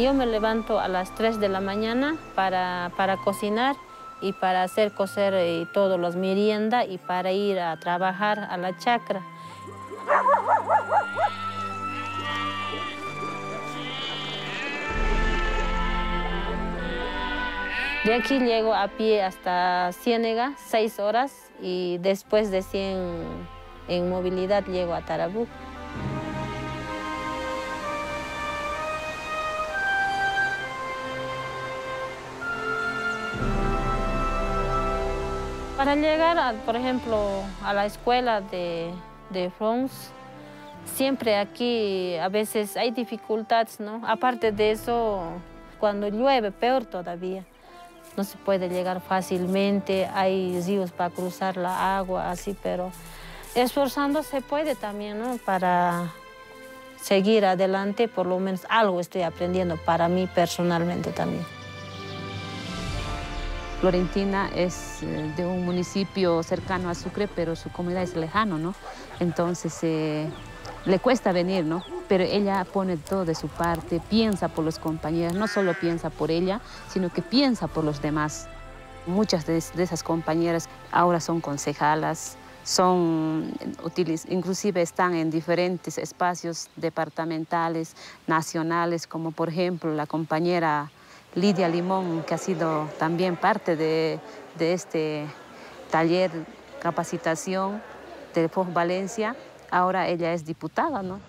Yo me levanto a las 3 de la mañana para cocinar y para hacer cocer todas las meriendas y para ir a trabajar a la chacra. De aquí llego a pie hasta Ciénega, 6 horas, y después de 100 en movilidad llego a Tarabuco. Para llegar, por ejemplo, a la escuela de Frons, siempre aquí a veces hay dificultades, ¿no? Aparte de eso, cuando llueve, peor todavía. No se puede llegar fácilmente, hay ríos para cruzar la agua, así, pero esforzando se puede también, ¿no? Para seguir adelante, por lo menos algo estoy aprendiendo para mí personalmente también. Florentina es de un municipio cercano a Sucre, pero su comunidad es lejano, ¿no? Entonces le cuesta venir, ¿no? Pero ella pone todo de su parte, piensa por los compañeros, no solo piensa por ella, sino que piensa por los demás. Muchas de esas compañeras ahora son concejalas, inclusive están en diferentes espacios departamentales, nacionales, como por ejemplo la compañera Lidia Limón, que ha sido también parte de este taller capacitación de FOS Valencia. Ahora ella es diputada, ¿no?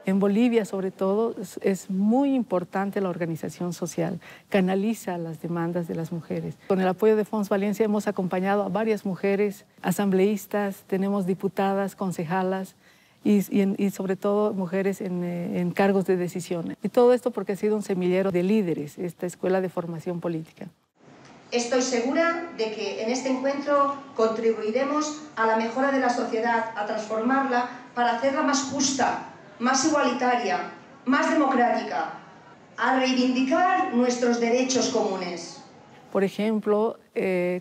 En Bolivia, sobre todo, es muy importante la organización social, canaliza las demandas de las mujeres. Con el apoyo de FOS Valencia hemos acompañado a varias mujeres asambleístas, tenemos diputadas, concejalas y sobre todo mujeres en cargos de decisión. Y todo esto porque ha sido un semillero de líderes, esta escuela de formación política. Estoy segura de que en este encuentro contribuiremos a la mejora de la sociedad, a transformarla para hacerla más justa, más igualitaria, más democrática, a reivindicar nuestros derechos comunes. Por ejemplo,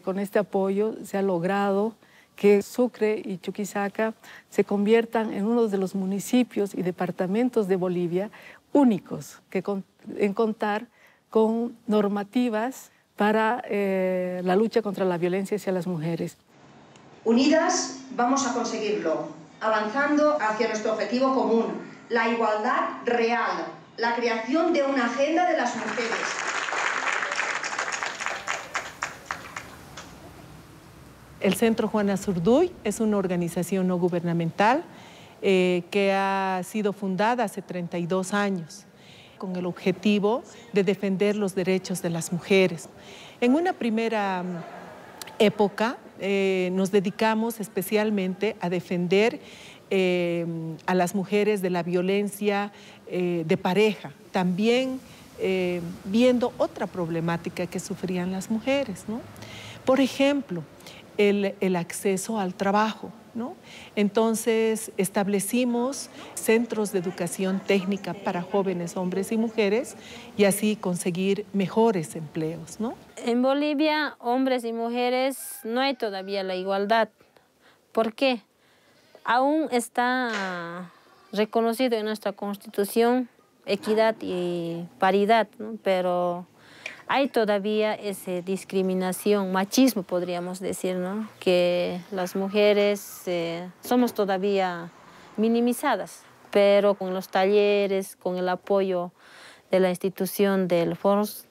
con este apoyo se ha logrado que Sucre y Chuquisaca se conviertan en uno de los municipios y departamentos de Bolivia únicos en contar con normativas para la lucha contra la violencia hacia las mujeres. Unidas vamos a conseguirlo, avanzando hacia nuestro objetivo común, la igualdad real, la creación de una agenda de las mujeres. El Centro Juana Zurduy es una organización no gubernamental que ha sido fundada hace 32 años con el objetivo de defender los derechos de las mujeres. En una primera época nos dedicamos especialmente a defender a las mujeres de la violencia de pareja, también viendo otra problemática que sufrían las mujeres, ¿no? Por ejemplo, el acceso al trabajo, ¿no? Entonces establecimos centros de educación técnica para jóvenes hombres y mujeres y así conseguir mejores empleos, ¿no? En Bolivia, hombres y mujeres, no hay todavía la igualdad. ¿Por qué? Aún está reconocido en nuestra Constitución equidad y paridad, ¿no? Pero hay todavía esa discriminación, machismo podríamos decir, ¿no? Que las mujeres somos todavía minimizadas, pero con los talleres, con el apoyo de la institución del FOS,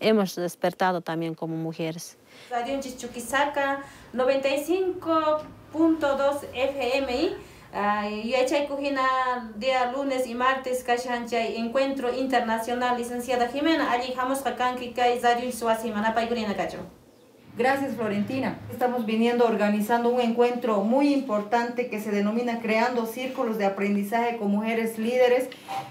hemos despertado también como mujeres. Radio Chuquisaca 95.2 FMI. Yachay Cujina, día lunes y martes, Kashanchay, Encuentro Internacional, licenciada Jimena, allí Jamos Hakanki, Kaizario Suasimana, Paigurina Cacho. Gracias, Florentina. Estamos viniendo organizando un encuentro muy importante que se denomina Creando Círculos de Aprendizaje con Mujeres Líderes,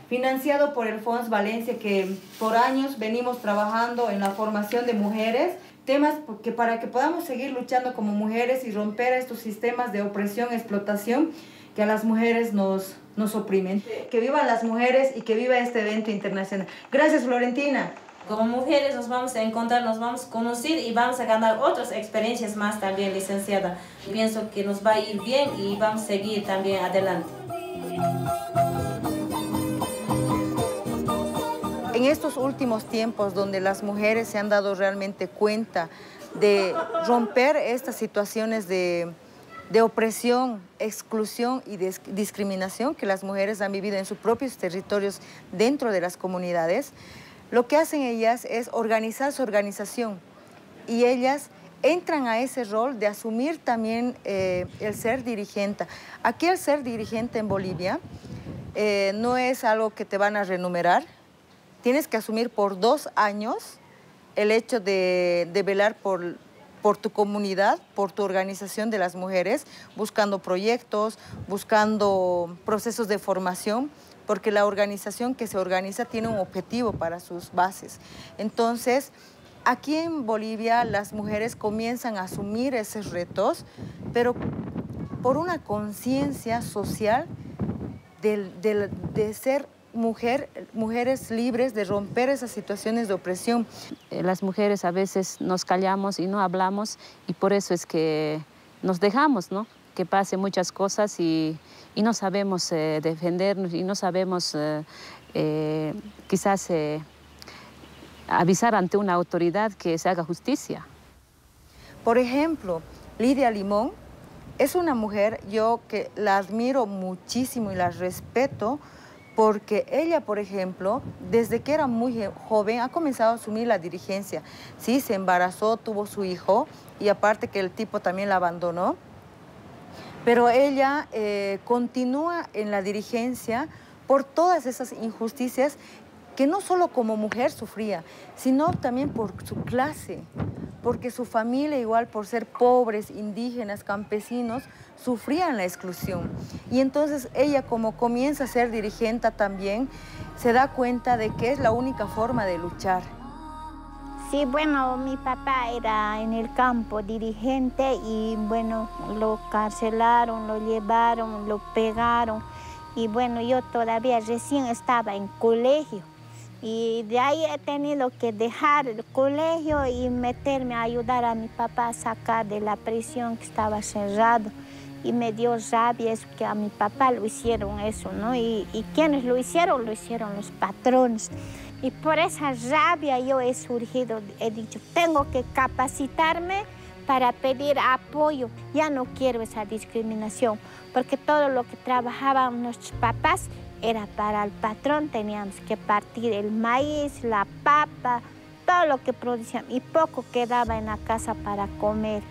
financiado por el FOS Valencia, que por años venimos trabajando en la formación de mujeres, temas que para que podamos seguir luchando como mujeres y romper estos sistemas de opresión, explotación, que a las mujeres nos oprimen. Que vivan las mujeres y que viva este evento internacional. Gracias, Florentina. Como mujeres nos vamos a encontrar, nos vamos a conocer y vamos a ganar otras experiencias más también, licenciada. Pienso que nos va a ir bien y vamos a seguir también adelante. En estos últimos tiempos donde las mujeres se han dado realmente cuenta de romper estas situaciones de opresión, exclusión y discriminación que las mujeres han vivido en sus propios territorios dentro de las comunidades, lo que hacen ellas es organizar su organización y ellas entran a ese rol de asumir también el ser dirigente. Aquí el ser dirigente en Bolivia no es algo que te van a renumerar. Tienes que asumir por 2 años el hecho de velar por tu comunidad, por tu organización de las mujeres, buscando proyectos, buscando procesos de formación, porque la organización que se organiza tiene un objetivo para sus bases. Entonces, aquí en Bolivia las mujeres comienzan a asumir esos retos, pero por una conciencia social de ser mujeres libres, de romper esas situaciones de opresión. Las mujeres a veces nos callamos y no hablamos y por eso es que nos dejamos, ¿no? Que pase muchas cosas y no sabemos defendernos y no sabemos quizás avisar ante una autoridad que se haga justicia. Por ejemplo, Lidia Limón es una mujer, yo que la admiro muchísimo y la respeto, porque ella, por ejemplo, desde que era muy joven ha comenzado a asumir la dirigencia. Sí, se embarazó, tuvo su hijo y aparte que el tipo también la abandonó. Pero ella continúa en la dirigencia por todas esas injusticias que no solo como mujer sufría, sino también por su clase, porque su familia igual por ser pobres, indígenas, campesinos, sufrían la exclusión. Y entonces ella como comienza a ser dirigente también, se da cuenta de que es la única forma de luchar. Sí, bueno, mi papá era en el campo dirigente y bueno, lo carcelaron, lo llevaron, lo pegaron. Y bueno, yo todavía recién estaba en colegio. Y de ahí he tenido que dejar el colegio y meterme a ayudar a mi papá a sacar de la prisión que estaba cerrado. Y me dio rabia eso, que a mi papá lo hicieron eso, ¿no? Y quienes lo hicieron los patrones. Y por esa rabia yo he surgido, he dicho, tengo que capacitarme para pedir apoyo. Ya no quiero esa discriminación, porque todo lo que trabajaban nuestros papás era para el patrón, teníamos que partir el maíz, la papa, todo lo que producíamos y poco quedaba en la casa para comer.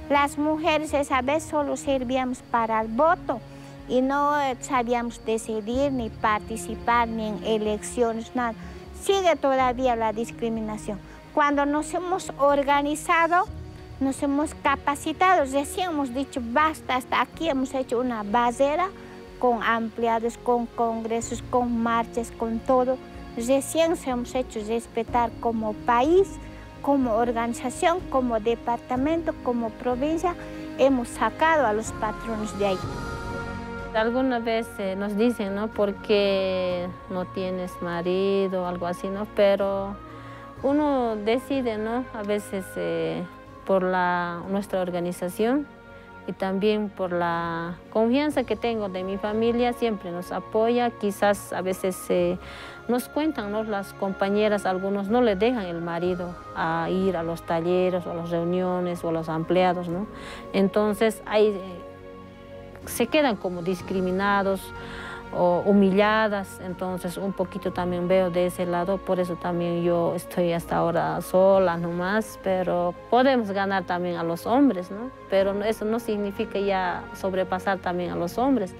Las mujeres esa vez solo servíamos para el voto y no sabíamos decidir ni participar ni en elecciones, nada. Sigue todavía la discriminación. Cuando nos hemos organizado, nos hemos capacitado, recién hemos dicho basta, hasta aquí hemos hecho una basera con ampliados, con congresos, con marchas, con todo. Recién se hemos hecho respetar como país, como organización, como departamento, como provincia, hemos sacado a los patrones de ahí. Alguna vez nos dicen, ¿no? ¿Por qué no tienes marido o algo así, ¿no? Pero uno decide, ¿no? A veces por nuestra organización y también por la confianza que tengo de mi familia, siempre nos apoya. Quizás a veces nos cuentan, ¿no? Las compañeras, algunos no le dejan el marido a ir a los talleres o a las reuniones o a los empleados, ¿no? Entonces ahí se quedan como discriminados o humilladas, entonces un poquito también veo de ese lado, por eso también yo estoy hasta ahora sola nomás, pero podemos ganar también a los hombres, ¿no? Pero eso no significa ya sobrepasar también a los hombres.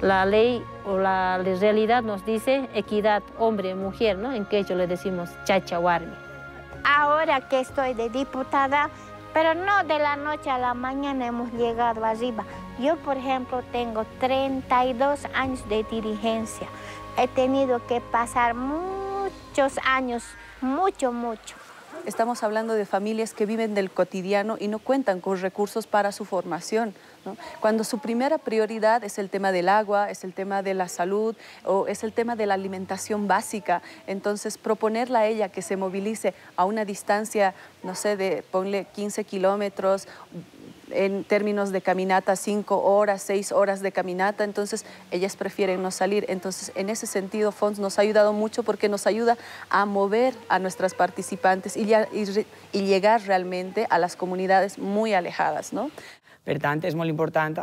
La ley o la realidad nos dice equidad hombre-mujer, ¿no? En quechua le decimos chachahuarmi. Ahora que estoy de diputada, pero no de la noche a la mañana hemos llegado arriba. Yo, por ejemplo, tengo 32 años de dirigencia. He tenido que pasar muchos años, mucho. estamos hablando de familias que viven del cotidiano y no cuentan con recursos para su formación, ¿no? Cuando su primera prioridad es el tema del agua, es el tema de la salud o es el tema de la alimentación básica, entonces proponerle a ella que se movilice a una distancia, no sé, de ponle 15 kilómetros, en términos de caminata, 5 horas, 6 horas de caminata, entonces ellas prefieren no salir. Entonces, en ese sentido, FONS nos ha ayudado mucho porque nos ayuda a mover a nuestras participantes y llegar realmente a las comunidades muy alejadas, no? Per tant, és molt important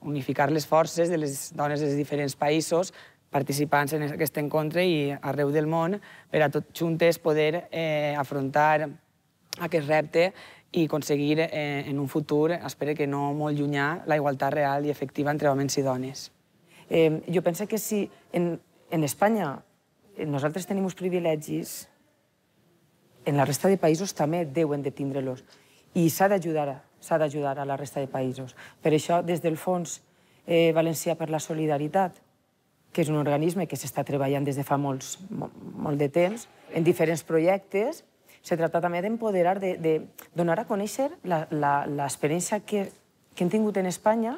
unificar les forces de les dones dels diferents països participants en aquest encontre i arreu del món per a tots juntes poder afrontar aquest repte i aconseguir en un futur, espero que no molt llunyà, la igualtat real i efectiva entre homes i dones. Jo penso que si en Espanya nosaltres tenim uns privilegis, en la resta de països també deuen de tindre-los i s'ha d'ajudar a la resta de països. Per això, des del Fons Valencià per la Solidaritat, que és un organisme que s'està treballant des de fa molt de temps, en diferents projectes, se trata també d'empoderar, de donar a conèixer l'experiència que hem tingut en Espanya,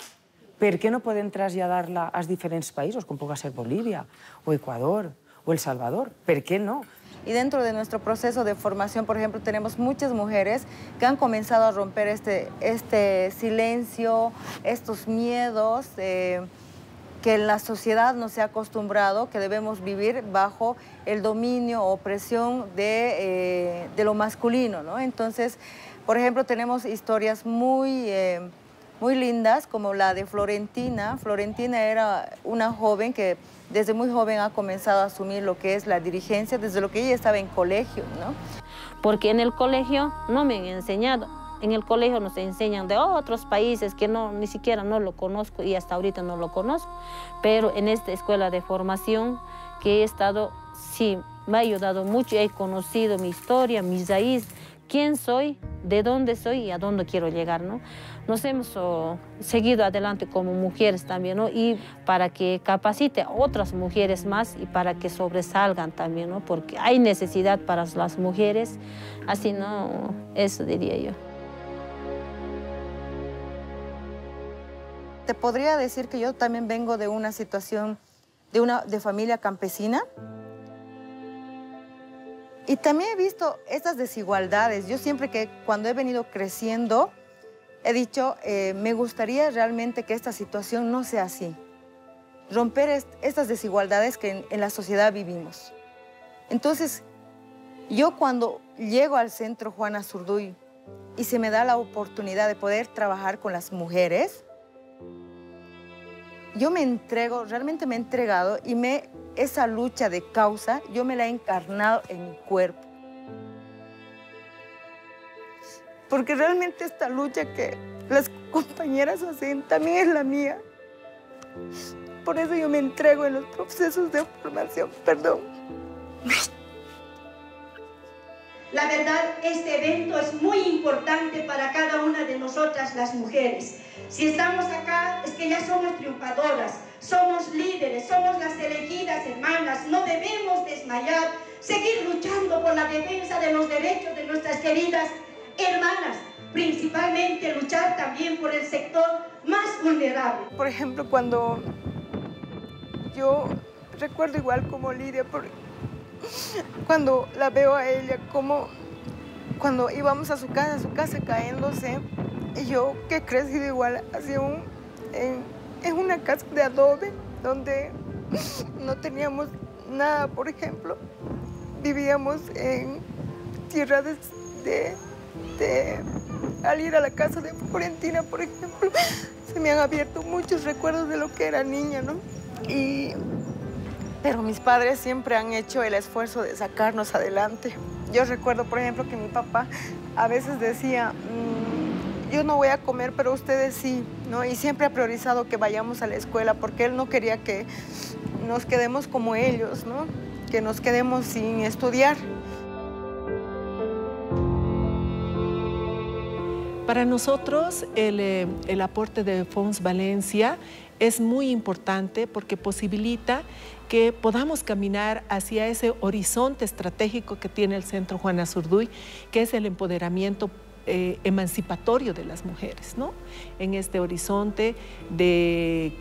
per què no podem traslladar-la als diferents països, com pugui ser Bolívia, o Ecuador, o El Salvador. ¿Per qué no? Y dentro de nuestro proceso de formación, por ejemplo, tenemos muchas mujeres que han comenzado a romper este silencio, estos miedos que la sociedad nos se ha acostumbrado, que debemos vivir bajo el dominio o opresión de lo masculino, ¿no? Entonces, por ejemplo, tenemos historias muy lindas, como la de Florentina. Florentina era una joven que desde muy joven ha comenzado a asumir lo que es la dirigencia, desde lo que ella estaba en colegio, ¿no? Porque en el colegio no me han enseñado. En el colegio nos enseñan de otros países que ni siquiera no lo conozco y hasta ahorita no lo conozco. Pero en esta escuela de formación que he estado, sí, me ha ayudado mucho. He conocido mi historia, mis raíces, quién soy, de dónde soy y a dónde quiero llegar, ¿no? Nos hemos seguido adelante como mujeres también, ¿no? Y para que capacite a otras mujeres más y para que sobresalgan también, ¿no? Porque hay necesidad para las mujeres, así no, eso diría yo. Te podría decir que yo también vengo de una situación de familia campesina. Y también he visto estas desigualdades. Yo siempre cuando he venido creciendo, he dicho, me gustaría realmente que esta situación no sea así. Romper estas desigualdades que en la sociedad vivimos. Entonces, yo cuando llego al Centro Juana Zurduy y se me da la oportunidad de poder trabajar con las mujeres, yo me entrego, realmente me he entregado y esa lucha de causa, yo me la he encarnado en mi cuerpo. Porque realmente esta lucha que las compañeras hacen también es la mía. Por eso yo me entrego en los procesos de formación, perdón. La verdad, este evento es muy importante para cada una de nosotras las mujeres. Si estamos acá es que ya somos triunfadoras, somos líderes, somos las elegidas hermanas. No debemos desmayar, seguir luchando por la defensa de los derechos de nuestras queridas hermanas. Principalmente luchar también por el sector más vulnerable. Por ejemplo, cuando yo recuerdo igual como Lidia, cuando la veo a ella, como cuando íbamos a su casa cayéndose, y yo que he crecido igual en una casa de adobe, donde no teníamos nada, por ejemplo, vivíamos en tierra al ir a la casa de Florentina, por ejemplo, se me han abierto muchos recuerdos de lo que era niña, ¿no? Pero mis padres siempre han hecho el esfuerzo de sacarnos adelante. Yo recuerdo, por ejemplo, que mi papá a veces decía, yo no voy a comer, pero ustedes sí, ¿no? Y siempre ha priorizado que vayamos a la escuela porque él no quería que nos quedemos como ellos, ¿no? Que nos quedemos sin estudiar. Para nosotros el aporte de Fons Valencia es muy importante porque posibilita que podamos caminar hacia ese horizonte estratégico que tiene el Centro Juana Azurduy, que es el empoderamiento emancipatorio de las mujeres, ¿no? En este horizonte de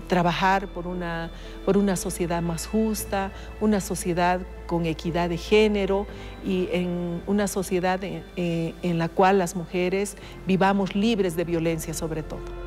trabajar por una sociedad más justa, una sociedad con equidad de género y en una sociedad en la cual las mujeres vivamos libres de violencia sobre todo.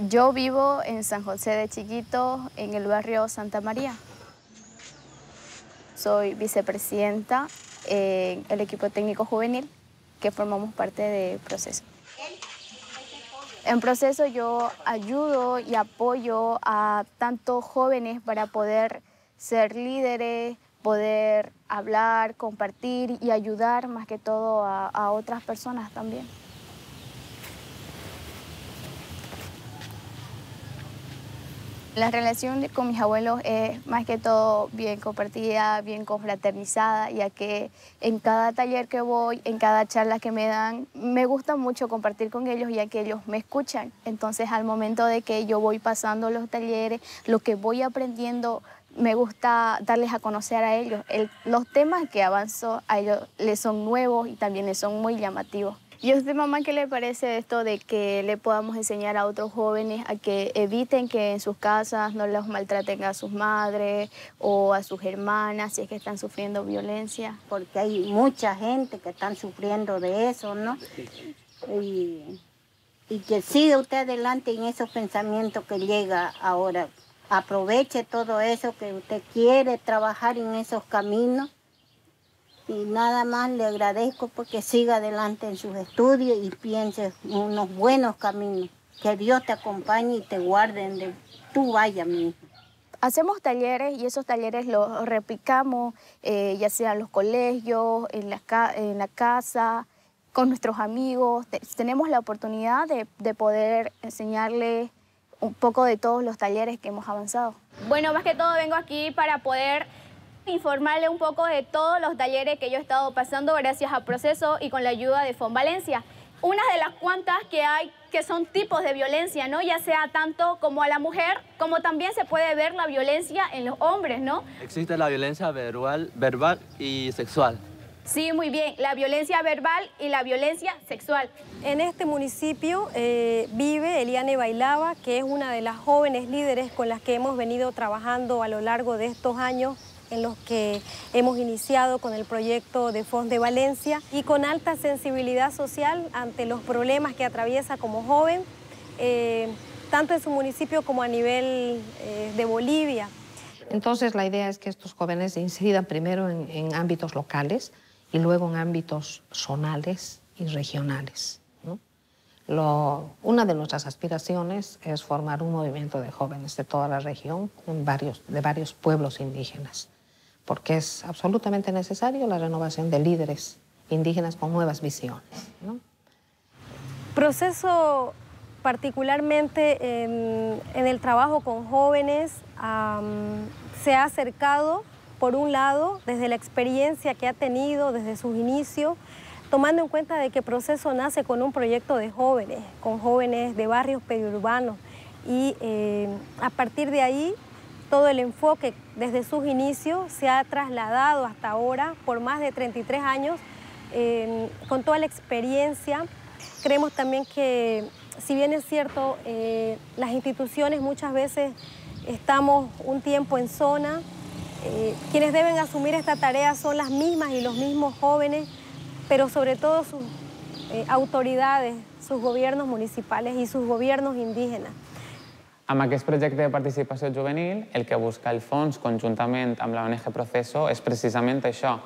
Yo vivo en San José de Chiquito, en el barrio Santa María. Soy vicepresidenta en el equipo técnico juvenil, que formamos parte de Proceso. En Proceso yo ayudo y apoyo a tantos jóvenes para poder ser líderes, poder hablar, compartir y ayudar más que todo a otras personas también. La relación con mis abuelos es más que todo bien compartida, bien confraternizada, ya que en cada taller que voy, en cada charla que me dan, me gusta mucho compartir con ellos, ya que ellos me escuchan. Entonces, al momento de que yo voy pasando los talleres, lo que voy aprendiendo, me gusta darles a conocer a ellos. Los temas que avanzo a ellos les son nuevos y también les son muy llamativos. ¿Y a usted, mamá, qué le parece esto de que le podamos enseñar a otros jóvenes a que eviten que en sus casas no los maltraten a sus madres o a sus hermanas si es que están sufriendo violencia? Porque hay mucha gente que están sufriendo de eso, ¿no? Y que siga usted adelante en esos pensamientos que llega ahora. Aproveche todo eso que usted quiere, trabajar en esos caminos. Y nada más le agradezco porque siga adelante en sus estudios y piense en unos buenos caminos. Que Dios te acompañe y te guarde donde tú vayas, mi hija. Hacemos talleres y esos talleres los replicamos, ya sea en los colegios, en la casa, con nuestros amigos. Tenemos la oportunidad de poder enseñarles un poco de todos los talleres que hemos avanzado. Bueno, más que todo vengo aquí para poder informarle un poco de todos los talleres que yo he estado pasando gracias a Proceso y con la ayuda de Fons Valencia. Una de las cuantas que hay que son tipos de violencia, ¿no? Ya sea tanto como a la mujer, como también se puede ver la violencia en los hombres, ¿no? Existe la violencia verbal y sexual. Sí, muy bien, la violencia verbal y la violencia sexual. En este municipio vive Eliane Bailaba, que es una de las jóvenes líderes con las que hemos venido trabajando a lo largo de estos años en los que hemos iniciado con el proyecto de Fons de Valencia y con alta sensibilidad social ante los problemas que atraviesa como joven, tanto en su municipio como a nivel de Bolivia. Entonces la idea es que estos jóvenes se incidan primero en ámbitos locales y luego en ámbitos zonales y regionales, ¿no? Una de nuestras aspiraciones es formar un movimiento de jóvenes de toda la región, de varios pueblos indígenas, porque es absolutamente necesario la renovación de líderes indígenas con nuevas visiones, ¿no? Proceso, particularmente en el trabajo con jóvenes, se ha acercado, por un lado, desde la experiencia que ha tenido desde sus inicios, tomando en cuenta de que Proceso nace con un proyecto de jóvenes, con jóvenes de barrios periurbanos, y a partir de ahí, todo el enfoque desde sus inicios se ha trasladado hasta ahora por más de 33 años, con toda la experiencia. Creemos también que, si bien es cierto, las instituciones muchas veces estamos un tiempo en zona, quienes deben asumir esta tarea son las mismas y los mismos jóvenes, pero sobre todo sus autoridades, sus gobiernos municipales y sus gobiernos indígenas. Amb aquest projecte de participació juvenil, el que busca el fons, conjuntament amb l'ONG Proceso, és precisament això,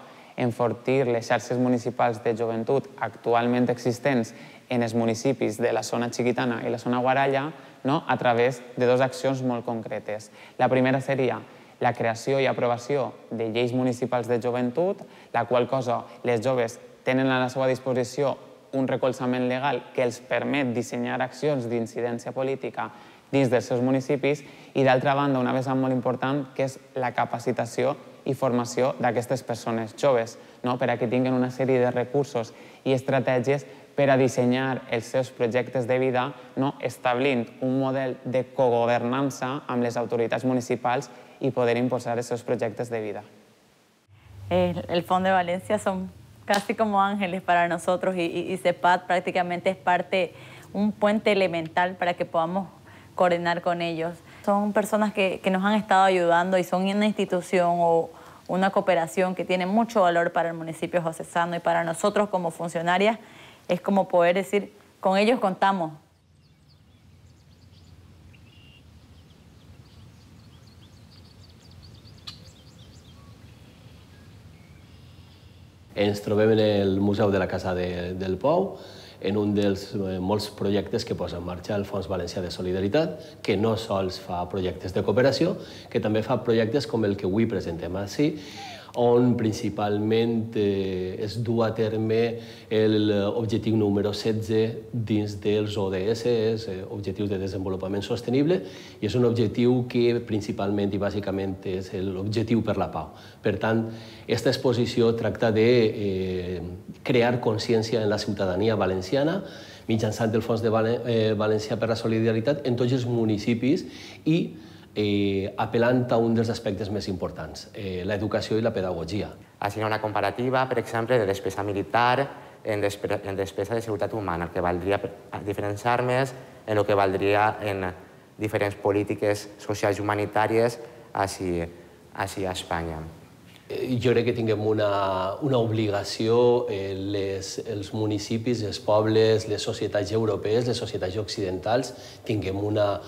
enfortir les xarxes municipals de joventut actualment existents en els municipis de la zona Chiquitana i la zona Guaralla a través de dues accions molt concretes. La primera seria la creació i aprovació de lleis municipals de joventut, la qual cosa els joves tenen a la seva disposició un recolzament legal que els permet dissenyar accions d'incidència política dins dels seus municipis i, d'altra banda, una vessant molt important, que és la capacitació i formació d'aquestes persones joves, perquè tinguin una sèrie de recursos i estratègies per a dissenyar els seus projectes de vida, establint un model de cogovernança amb les autoritats municipals y poder impulsar esos proyectos de vida. El Fondo de Valencia son casi como ángeles para nosotros y CEPAD prácticamente es un puente elemental para que podamos coordinar con ellos. Son personas que nos han estado ayudando y son una institución o una cooperación que tiene mucho valor para el municipio josesano y para nosotros como funcionarias es como poder decir, con ellos contamos. Ens trobem en el Museu de la Casa del Pou, en un dels molts projectes que posa en marxa el Fons Valencià de Solidaritat, que no sols fa projectes de cooperació, que també fa projectes com el que avui presentem ací, on principalment es du a terme l'objectiu número 16 dins dels ODS, Objectius de Desenvolupament Sostenible, i és un objectiu que principalment i bàsicament és l'objectiu per la pau. Per tant, aquesta exposició tracta de crear consciència en la ciutadania valenciana mitjançant el Fons de Valencià per la Solidaritat en tots els municipis i apel·lant a un dels aspectes més importants, l'educació i la pedagogia. Així una comparativa, per exemple, de despesa militar en despesa de seguretat humana, el que valdria a diferents armes, en el que valdria en diferents polítiques socials i humanitàries així a Espanya. Jo crec que tinguem una obligació, els municipis, els pobles, les societats europees, les societats occidentals, tinguem una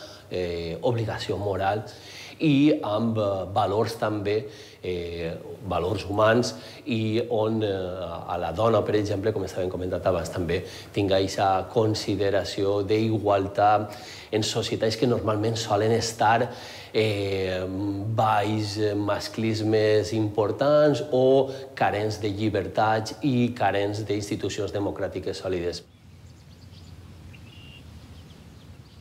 obligació moral i amb valors també, valors humans, i on a la dona, per exemple, com estàvem comentant abans, també tinga aquesta consideració d'igualtat en societats que normalment solen estar baix masclismes importants o carents de llibertats i carents d'institucions democràtiques sòlides.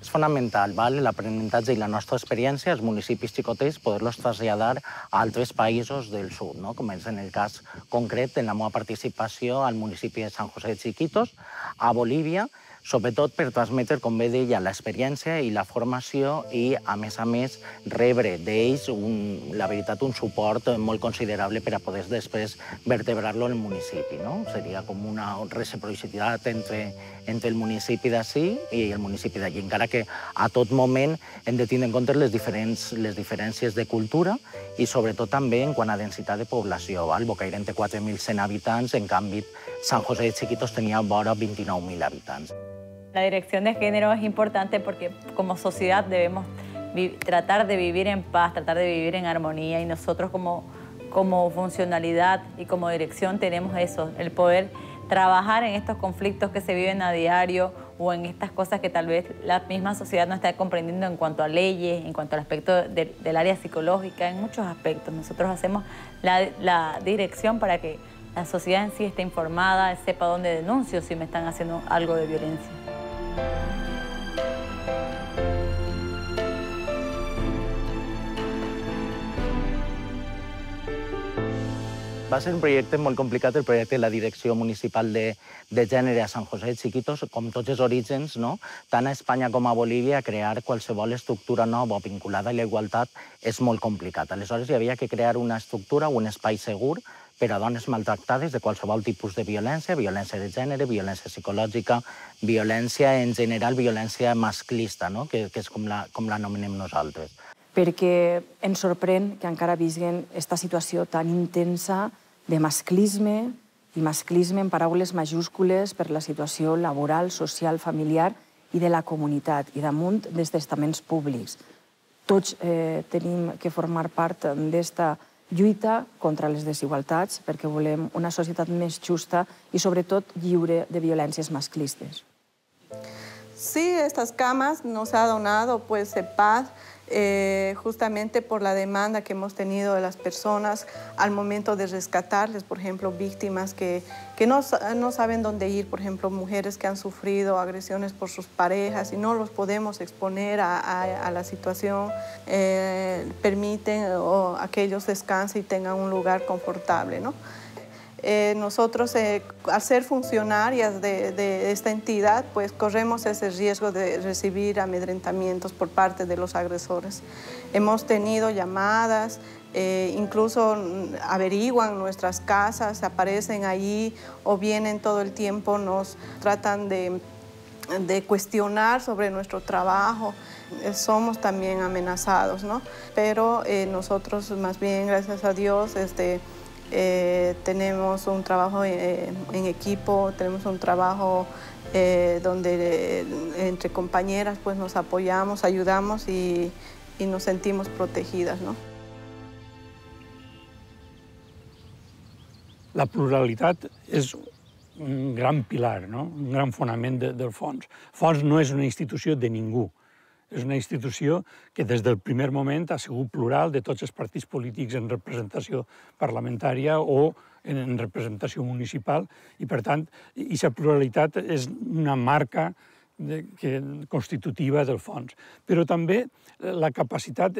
És fonamental l'aprenentatge i la nostra experiència als municipis xicotets poder-los traslladar a altres països del sud, com és en el cas concret en la meva participació al municipi de San José de Chiquitos, a Bolívia, sobretot per transmetre, com bé deia, l'experiència i la formació i, a més, rebre d'ells, la veritat, un suport molt considerable per a poder després vertebrar-lo en el municipi. Seria com una reciprocitat entre el municipi d'ací i el municipi d'allí, encara que a tot moment hem de tindre en compte les diferències de cultura i sobretot també en quant a densitat de població. Bocairent té 4.100 habitants, en canvi San José de Chiquitos tenia vora 29.000 habitants. La dirección de género es importante porque como sociedad debemos tratar de vivir en paz, tratar de vivir en armonía, y nosotros como funcionalidad y como dirección tenemos eso, el poder trabajar en estos conflictos que se viven a diario o en estas cosas que tal vez la misma sociedad no está comprendiendo en cuanto a leyes, en cuanto al aspecto del área psicológica, en muchos aspectos. Nosotros hacemos la dirección para que la sociedad en sí esté informada, sepa dónde denuncio si me están haciendo algo de violencia. Va ser un projecte molt complicat, el projecte de la Direcció Municipal de Gènere a San José de Chiquitos, com tots els orígens, tant a Espanya com a Bolívia, crear qualsevol estructura nova vinculada a la igualtat és molt complicat. Aleshores hi havia que crear una estructura, un espai segur per a dones maltractades de qualsevol tipus de violència, violència de gènere, violència psicològica, violència en general, violència masclista, que és com l'anomenem nosaltres. Perquè ens sorprèn que encara visquen aquesta situació tan intensa de masclisme, i masclisme en paraules majúscules per la situació laboral, social, familiar i de la comunitat i damunt dels estaments públics. Tots tenim que formar part d'esta lluita contra les desigualtats perquè volem una societat més justa i, sobretot, lliure de violències masclistes. Sí, estas camas nos ha donado paz justamente por la demanda que hemos tenido de las personas al momento de rescatarles, por ejemplo, víctimas que no saben dónde ir, por ejemplo, mujeres que han sufrido agresiones por sus parejas y no los podemos exponer a la situación, permiten a que ellos descansen y tengan un lugar confortable, ¿no? Nosotros, al ser funcionarias de esta entidad, pues corremos ese riesgo de recibir amedrentamientos por parte de los agresores. Hemos tenido llamadas, incluso averiguan nuestras casas, aparecen allí o vienen todo el tiempo, nos tratan de cuestionar sobre nuestro trabajo. Somos también amenazados, ¿no? Pero nosotros, más bien, gracias a Dios, tenemos un trabajo en equipo, tenemos un trabajo donde entre compañeras pues nos apoyamos, ayudamos y nos sentimos protegidas, ¿no? La pluralitat és un gran pilar, no? Un gran fonament del fons. Fons no és una institució de ningú. És una institució que des del primer moment ha sigut plural de tots els partits polítics en representació parlamentària o en representació municipal i, per tant, aquesta pluralitat és una marca constitutiva del fons. Però també la capacitat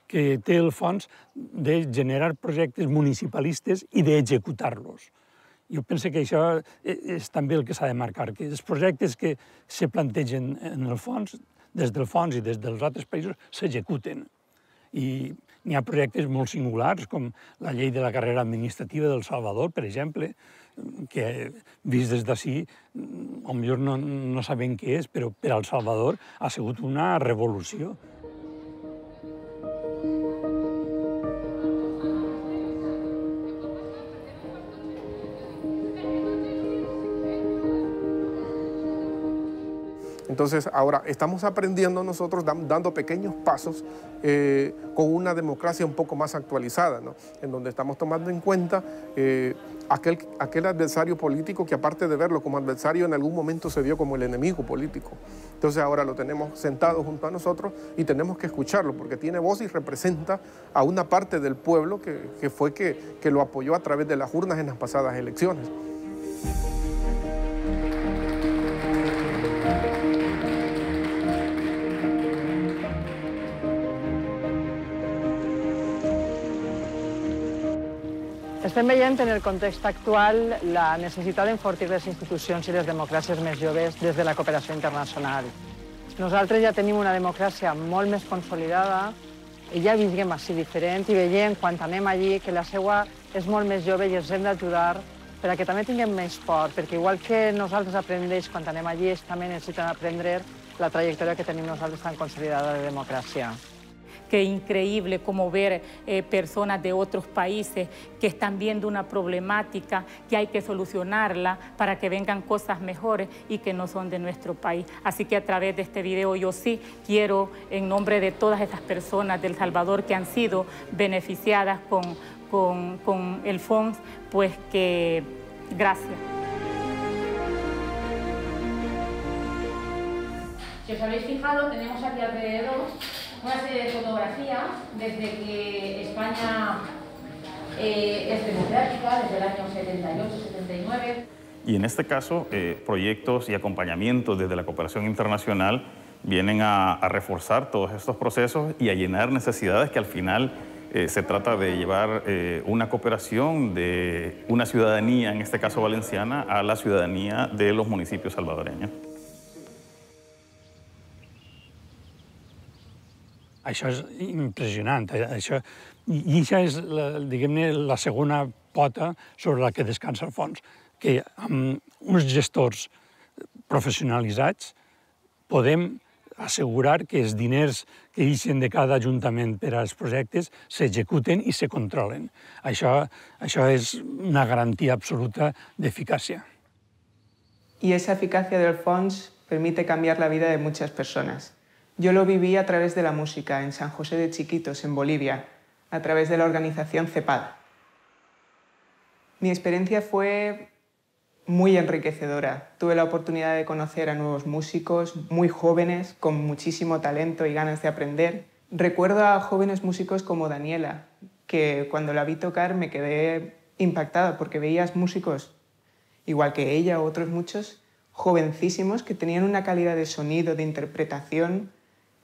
que té el fons de generar projectes municipalistes i d'executar-los. Jo penso que això és també el que s'ha de marcar, que els projectes que se plantegen en el fons, des del fons i des dels altres països, s'executen. I n'hi ha projectes molt singulars, com la llei de la carrera administrativa del Salvador, per exemple, que, vist des d'ací, potser no sabem què és, però per al Salvador ha sigut una revolució. Entonces, ahora estamos aprendiendo nosotros, dando pequeños pasos con una democracia un poco más actualizada, ¿no? En donde estamos tomando en cuenta aquel adversario político que, aparte de verlo como adversario, en algún momento se vio como el enemigo político. Entonces ahora lo tenemos sentado junto a nosotros y tenemos que escucharlo porque tiene voz y representa a una parte del pueblo que lo apoyó a través de las urnas en las pasadas elecciones. Estem veient en el context actual la necessitat d'enfortir les institucions i les democràcies més joves des de la cooperació internacional. Nosaltres ja tenim una democràcia molt més consolidada i ja visquem així diferent i veiem quan anem allí que la seva és molt més jove i els hem d'ajudar per a que també tinguem més por, perquè igual que nosaltres aprendeix quan anem allí, ells també necessiten aprendre la trajectòria que tenim nosaltres tan consolidada de democràcia. Qué increíble como ver personas de otros países que están viendo una problemática que hay que solucionarla para que vengan cosas mejores y que no son de nuestro país. Así que a través de este video yo sí quiero, en nombre de todas esas personas de El Salvador que han sido beneficiadas con el FONS, pues que gracias. Si os habéis fijado, tenemos aquí alrededor una serie de fotografías desde que España es democrática, desde el año 78-79. Y en este caso, proyectos y acompañamientos desde la cooperación internacional vienen a reforzar todos estos procesos y a llenar necesidades que al final se trata de llevar una cooperación de una ciudadanía, en este caso valenciana, a la ciudadanía de los municipios salvadoreños. Això és impressionant. I això és, diguem-ne, la segona pota sobre la que descansa el fons, que amb uns gestors professionalitzats podem assegurar que els diners que ixen de cada ajuntament per als projectes s'executen i se controlen. Això és una garantia absoluta d'eficàcia. Y esa eficacia del FONS permite cambiar la vida de muchas personas. Yo lo viví a través de la música en San José de Chiquitos, en Bolivia, a través de la organización CEPAD. Mi experiencia fue muy enriquecedora. Tuve la oportunidad de conocer a nuevos músicos muy jóvenes, con muchísimo talento y ganas de aprender. Recuerdo a jóvenes músicos como Daniela, que cuando la vi tocar me quedé impactada porque veías músicos, igual que ella o otros muchos, jovencísimos que tenían una calidad de sonido, de interpretación,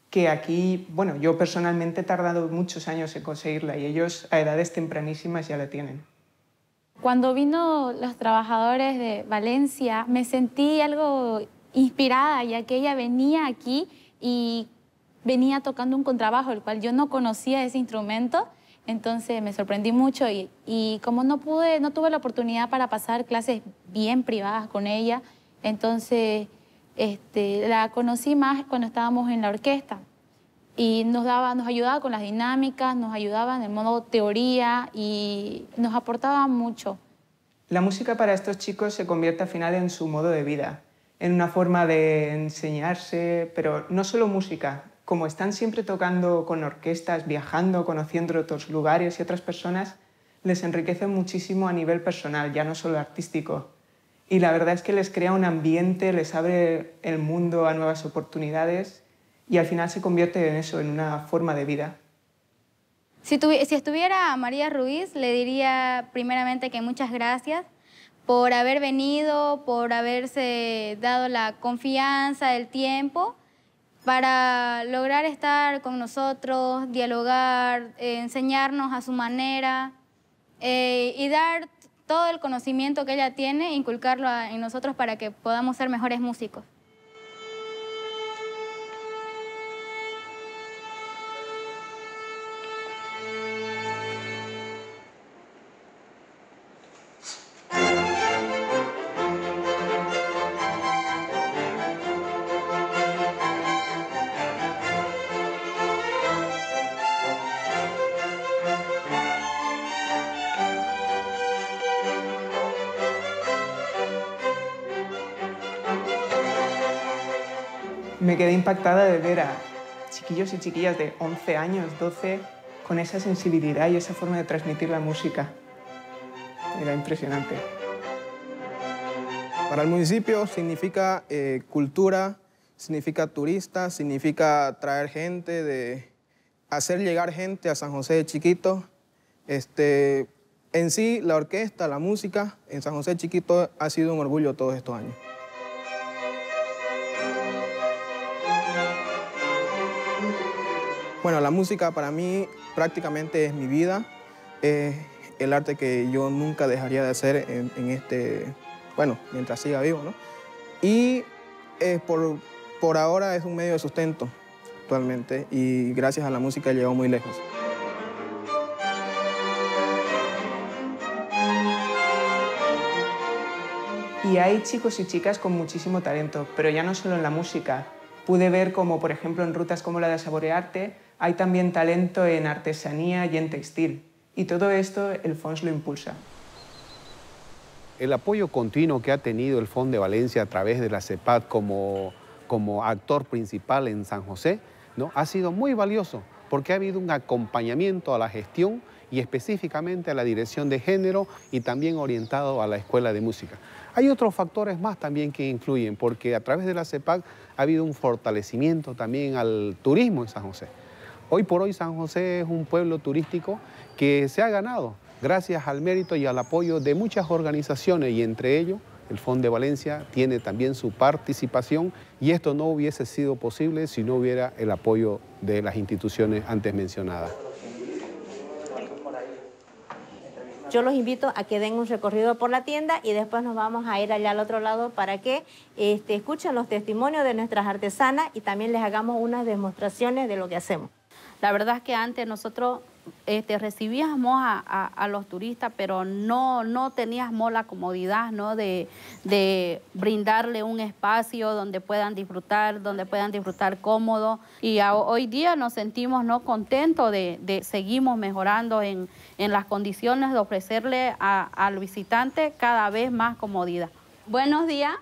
que aquí, bueno, yo personalmente he tardado muchos años en conseguirla y ellos a edades tempranísimas ya la tienen. Cuando vino los trabajadores de Valencia, me sentí algo inspirada, ya que ella venía aquí y venía tocando un contrabajo, el cual yo no conocía ese instrumento, entonces me sorprendí mucho y como no tuve la oportunidad para pasar clases bien privadas con ella, entonces la conocí más cuando estábamos en la orquesta. Y nos ayudaba con las dinámicas, nos ayudaba en el modo teoría y nos aportaba mucho. La música para estos chicos se convierte al final en su modo de vida, en una forma de enseñarse, pero no solo música. Como están siempre tocando con orquestas, viajando, conociendo otros lugares y otras personas, les enriquece muchísimo a nivel personal, ya no solo artístico. Y la verdad es que les crea un ambiente, les abre el mundo a nuevas oportunidades y al final se convierte en eso, en una forma de vida. Si estuviera María Ruiz, le diría primeramente que muchas gracias por haber venido, por haberse dado la confianza, el tiempo, para lograr estar con nosotros, dialogar, enseñarnos a su manera y dar todo el conocimiento que ella tiene, inculcarlo en nosotros para que podamos ser mejores músicos. Me quedé impactada de ver a chiquillos y chiquillas de 11 años, 12, con esa sensibilidad y esa forma de transmitir la música. Era impresionante. Para el municipio significa cultura, significa turistas, significa traer gente, hacer llegar gente a San José de Chiquitos. En sí, la orquesta, la música en San José de Chiquitos ha sido un orgullo todos estos años. Bueno, la música para mí prácticamente es mi vida, es el arte que yo nunca dejaría de hacer mientras siga vivo, ¿no? Y por ahora es un medio de sustento actualmente y gracias a la música he llegado muy lejos. Y hay chicos y chicas con muchísimo talento, pero ya no solo en la música. Pude ver como, por ejemplo, en rutas como la de Saborearte, hay también talento en artesanía y en textil. Y todo esto el FONS lo impulsa. El apoyo continuo que ha tenido el FONS de Valencia a través de la CEPAD como actor principal en San José, ¿no?, ha sido muy valioso porque ha habido un acompañamiento a la gestión y específicamente a la dirección de género y también orientado a la escuela de música. Hay otros factores más también que influyen porque a través de la CEPAD ha habido un fortalecimiento también al turismo en San José. Hoy por hoy San José es un pueblo turístico que se ha ganado gracias al mérito y al apoyo de muchas organizaciones y entre ellos el FONS de Valencia tiene también su participación y esto no hubiese sido posible si no hubiera el apoyo de las instituciones antes mencionadas. Yo los invito a que den un recorrido por la tienda y después nos vamos a ir allá al otro lado para que escuchen los testimonios de nuestras artesanas y también les hagamos unas demostraciones de lo que hacemos. La verdad es que antes nosotros recibíamos a los turistas, pero no teníamos la comodidad, ¿no?, de brindarle un espacio donde puedan disfrutar cómodo. Y hoy día nos sentimos, ¿no?, contentos de seguimos mejorando en las condiciones de ofrecerle al visitante cada vez más comodidad. Buenos días.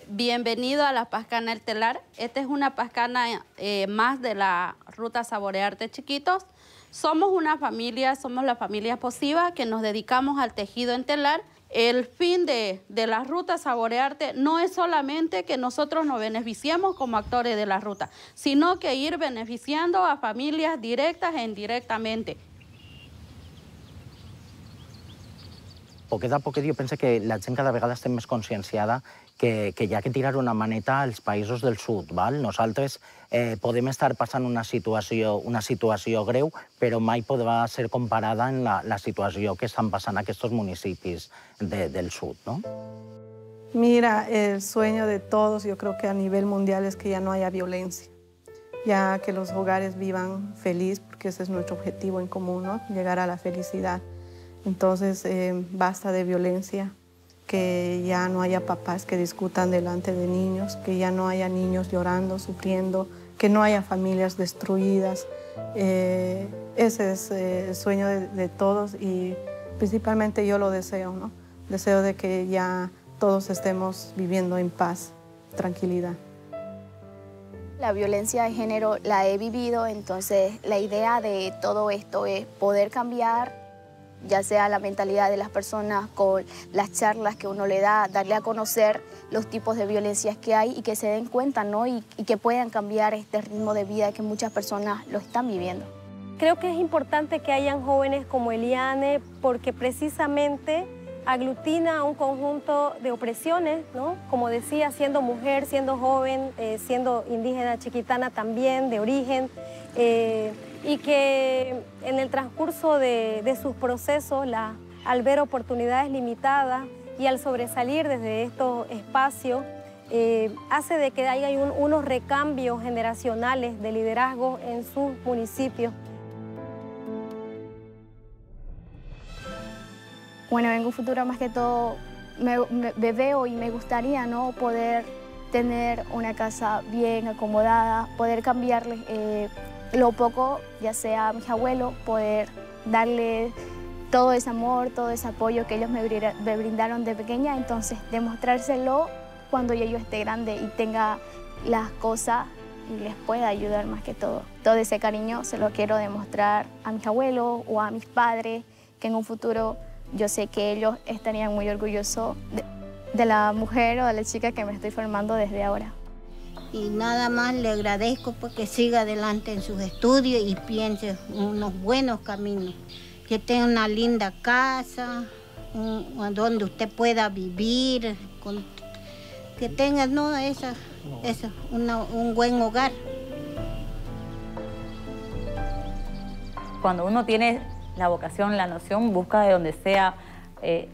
Bienvenido a la Pascana El Telar. Esta es una pascana más de la Ruta Saborearte Chiquitos. Somos una familia, somos la familia Posiva que nos dedicamos al tejido en telar. El fin de la Ruta Saborearte no es solamente que nosotros nos beneficiemos como actores de la ruta, sino que ir beneficiando a familias directas e indirectamente. Poquet a poquet jo penso que la gent cada vegada estem més conscienciada que hi ha que tirar una maneta als països del sud. Val? Nosaltres podem estar passant una situació greu, però mai podrà ser comparada amb la situació que estan passant aquests municipis del sud, ¿no? Mira, el sueño de todos, yo creo que a nivel mundial, es que ya no haya violencia, ya que los hogares vivan feliz, porque ese es nuestro objetivo en común, ¿no? Llegar a la felicidad. Entonces, basta de violencia, que ya no haya papás que discutan delante de niños, que ya no haya niños llorando, sufriendo, que no haya familias destruidas. Ese es el sueño de todos y principalmente yo lo deseo, ¿no? Deseo de que ya todos estemos viviendo en paz, tranquilidad. La violencia de género la he vivido, entonces la idea de todo esto es poder cambiar ya sea la mentalidad de las personas con las charlas que uno le da, darle a conocer los tipos de violencias que hay y que se den cuenta, ¿no? y que puedan cambiar este ritmo de vida que muchas personas lo están viviendo. Creo que es importante que hayan jóvenes como Eliane porque precisamente aglutina un conjunto de opresiones, ¿no? Como decía, siendo mujer, siendo joven, siendo indígena chiquitana también, de origen, y que en el transcurso de sus procesos, al ver oportunidades limitadas y al sobresalir desde estos espacios, hace de que haya unos recambios generacionales de liderazgo en sus municipios. Bueno, en un futuro más que todo me veo y me gustaría, ¿no? Poder tener una casa bien acomodada, poder cambiarles lo poco, ya sea a mis abuelos, poder darle todo ese amor, todo ese apoyo que ellos me brindaron de pequeña, entonces demostrárselo cuando yo esté grande y tenga las cosas y les pueda ayudar más que todo. Todo ese cariño se lo quiero demostrar a mis abuelos o a mis padres, que en un futuro yo sé que ellos estarían muy orgullosos de la mujer o de la chica que me estoy formando desde ahora. Y nada más le agradezco porque siga adelante en sus estudios y piense unos buenos caminos. Que tenga una linda casa, donde usted pueda vivir, que tenga, ¿no? Un buen hogar. Cuando uno tiene la vocación, la noción, busca de donde sea,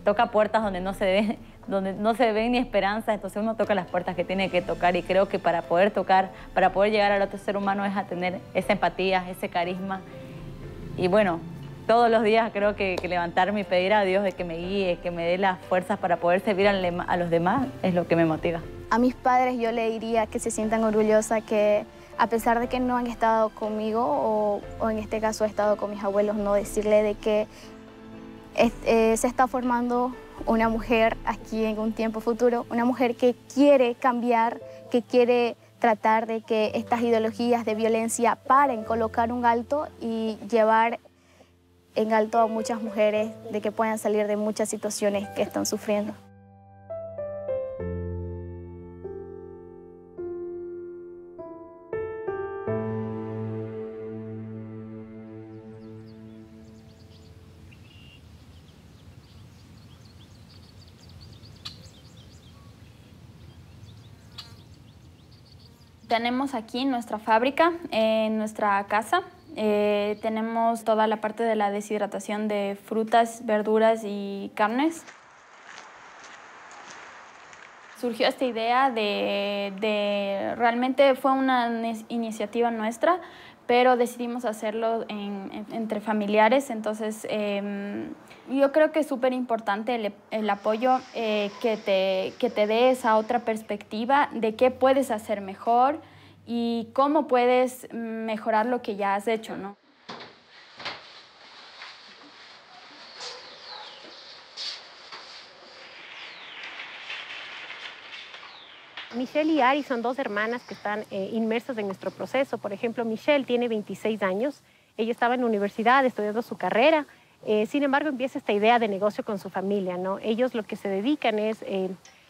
toca puertas donde no se ven ni esperanzas, entonces uno toca las puertas que tiene que tocar y creo que para poder llegar al otro ser humano es a tener esa empatía, ese carisma. Y bueno, todos los días creo que levantarme y pedir a Dios de que me guíe, que me dé las fuerzas para poder servir a los demás es lo que me motiva. A mis padres yo le diría que se sientan orgullosas, que a pesar de que no han estado conmigo o en este caso he estado con mis abuelos, no decirle de que se está formando una mujer aquí en un tiempo futuro, una mujer que quiere cambiar, que quiere tratar de que estas ideologías de violencia paren, colocar un alto y llevar en alto a muchas mujeres de que puedan salir de muchas situaciones que están sufriendo. Tenemos aquí nuestra fábrica, en nuestra casa. Tenemos toda la parte de la deshidratación de frutas, verduras y carnes. Surgió esta idea realmente fue una iniciativa nuestra, pero decidimos hacerlo entre familiares. Entonces, yo creo que es súper importante el apoyo que te dé esa otra perspectiva de qué puedes hacer mejor y cómo puedes mejorar lo que ya has hecho, ¿no? Michelle y Ari son dos hermanas que están inmersas en nuestro proceso. Por ejemplo, Michelle tiene 26 años. Ella estaba en la universidad estudiando su carrera. Sin embargo, empieza esta idea de negocio con su familia, ¿no? Ellos lo que se dedican es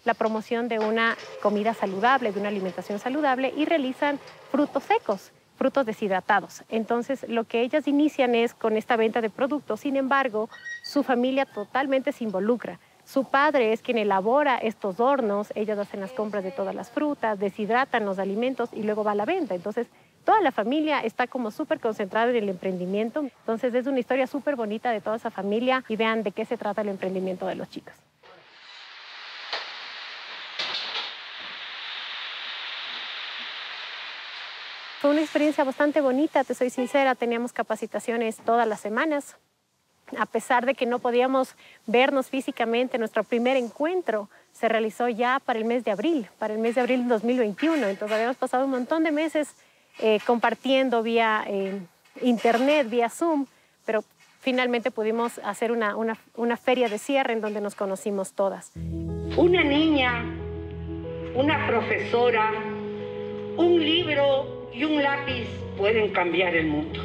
la promoción de una comida saludable, de una alimentación saludable, y realizan frutos secos, frutos deshidratados. Entonces, lo que ellas inician es con esta venta de productos. Sin embargo, su familia totalmente se involucra. Su padre es quien elabora estos hornos, ellas hacen las compras de todas las frutas, deshidratan los alimentos y luego va a la venta. Entonces, toda la familia está como súper concentrada en el emprendimiento. Entonces, es una historia súper bonita de toda esa familia y vean de qué se trata el emprendimiento de los chicos. Fue una experiencia bastante bonita, te soy sincera, teníamos capacitaciones todas las semanas. A pesar de que no podíamos vernos físicamente, nuestro primer encuentro se realizó ya para el mes de abril del 2021. Entonces habíamos pasado un montón de meses compartiendo vía internet, vía Zoom, pero finalmente pudimos hacer una feria de cierre en donde nos conocimos todas. Una niña, una profesora, un libro y un lápiz pueden cambiar el mundo.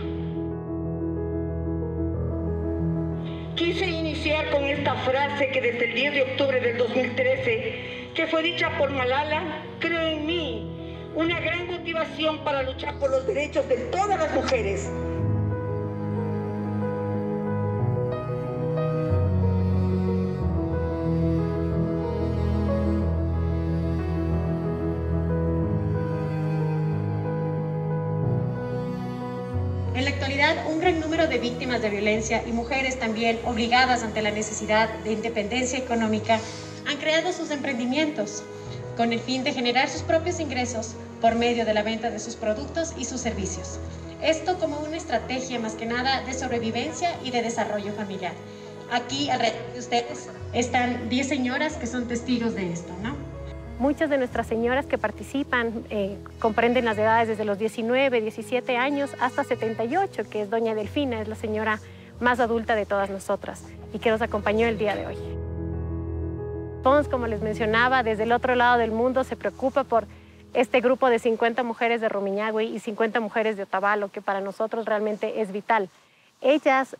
Quise iniciar con esta frase que desde el 10 de octubre del 2013, que fue dicha por Malala, creo en mí, una gran motivación para luchar por los derechos de todas las mujeres. En la actualidad, un gran número de víctimas de violencia y mujeres también obligadas ante la necesidad de independencia económica han creado sus emprendimientos con el fin de generar sus propios ingresos por medio de la venta de sus productos y sus servicios. Esto como una estrategia más que nada de sobrevivencia y de desarrollo familiar. Aquí alrededor de ustedes están 10 señoras que son testigos de esto, ¿no? Muchas de nuestras señoras que participan comprenden las edades desde los 19, 17 años hasta 78, que es doña Delfina, es la señora más adulta de todas nosotras y que nos acompañó el día de hoy. Fons, como les mencionaba, desde el otro lado del mundo se preocupa por este grupo de 50 mujeres de Rumiñahui y 50 mujeres de Otavalo, que para nosotros realmente es vital. Ellas,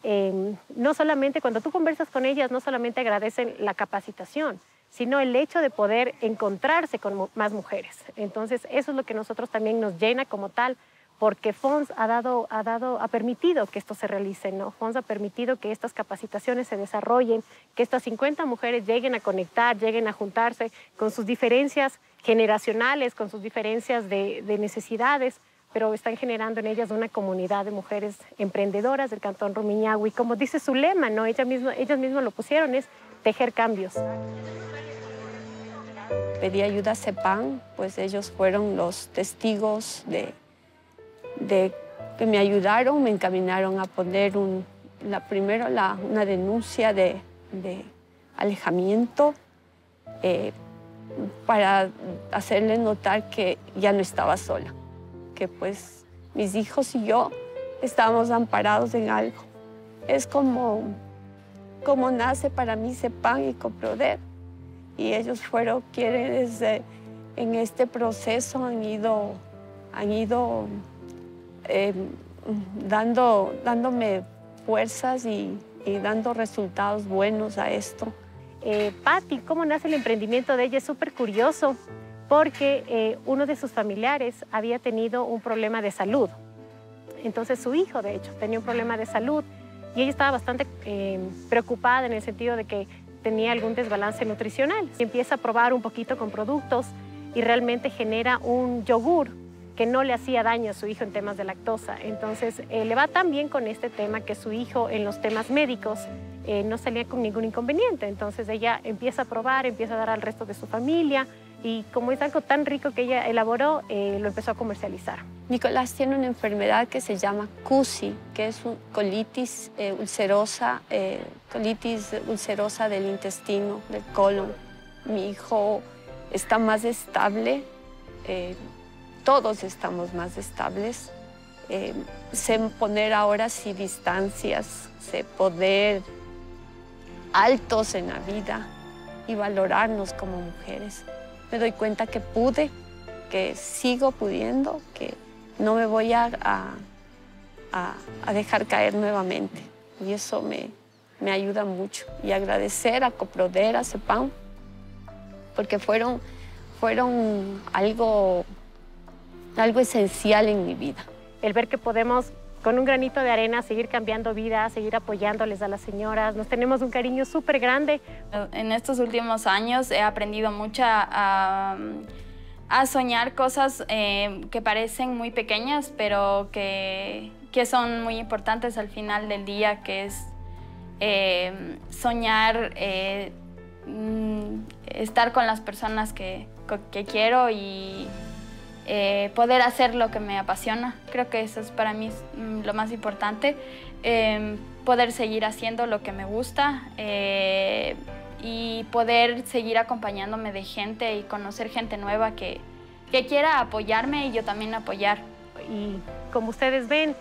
no solamente, cuando tú conversas con ellas, no solamente agradecen la capacitación, sino el hecho de poder encontrarse con más mujeres. Entonces, eso es lo que nosotros también nos llena como tal, porque FONS ha permitido que esto se realice, ¿no? FONS ha permitido que estas capacitaciones se desarrollen, que estas 50 mujeres lleguen a conectar, lleguen a juntarse con sus diferencias generacionales, con sus diferencias de necesidades, pero están generando en ellas una comunidad de mujeres emprendedoras del Cantón Rumiñahui. Como dice su lema, ¿no? Ellas mismas lo pusieron, es tejer cambios. Pedí ayuda a CEPAN, pues ellos fueron los testigos de que me ayudaron, me encaminaron a poner primero una denuncia de alejamiento para hacerle notar que ya no estaba sola, que pues mis hijos y yo estábamos amparados en algo. Es como nace para mí CEPAN y COPRODER. Y ellos fueron quienes en este proceso han ido dándome fuerzas y dando resultados buenos a esto. Patti, ¿cómo nace el emprendimiento de ella? Es súper curioso porque uno de sus familiares había tenido un problema de salud. Entonces su hijo, de hecho, tenía un problema de salud y ella estaba bastante preocupada en el sentido de que tenía algún desbalance nutricional. Y empieza a probar un poquito con productos y realmente genera un yogur que no le hacía daño a su hijo en temas de lactosa. Entonces le va tan bien con este tema que su hijo en los temas médicos no salía con ningún inconveniente. Entonces ella empieza a probar, empieza a dar al resto de su familia y como es algo tan rico que ella elaboró, lo empezó a comercializar. Nicolás tiene una enfermedad que se llama CUSI, que es colitis ulcerosa del intestino, del colon. Mi hijo está más estable, todos estamos más estables. Sé poner ahora sí distancias, sé poder altos en la vida y valorarnos como mujeres. me doy cuenta que pude, que sigo pudiendo, que no me voy a dejar caer nuevamente. Y eso me ayuda mucho. Y agradecer a Coproder, a CEPAM, porque fueron algo esencial en mi vida. El ver que podemos, con un granito de arena, seguir cambiando vidas, seguir apoyándoles a las señoras. Nos tenemos un cariño súper grande. En estos últimos años he aprendido mucho a soñar cosas que parecen muy pequeñas, pero que son muy importantes al final del día, que es soñar, estar con las personas que quiero y poder hacer lo que me apasiona. Creo que eso es para mí lo más importante, poder seguir haciendo lo que me gusta y poder seguir acompañándome de gente y conocer gente nueva que quiera apoyarme y yo también apoyar. Y como ustedes ven,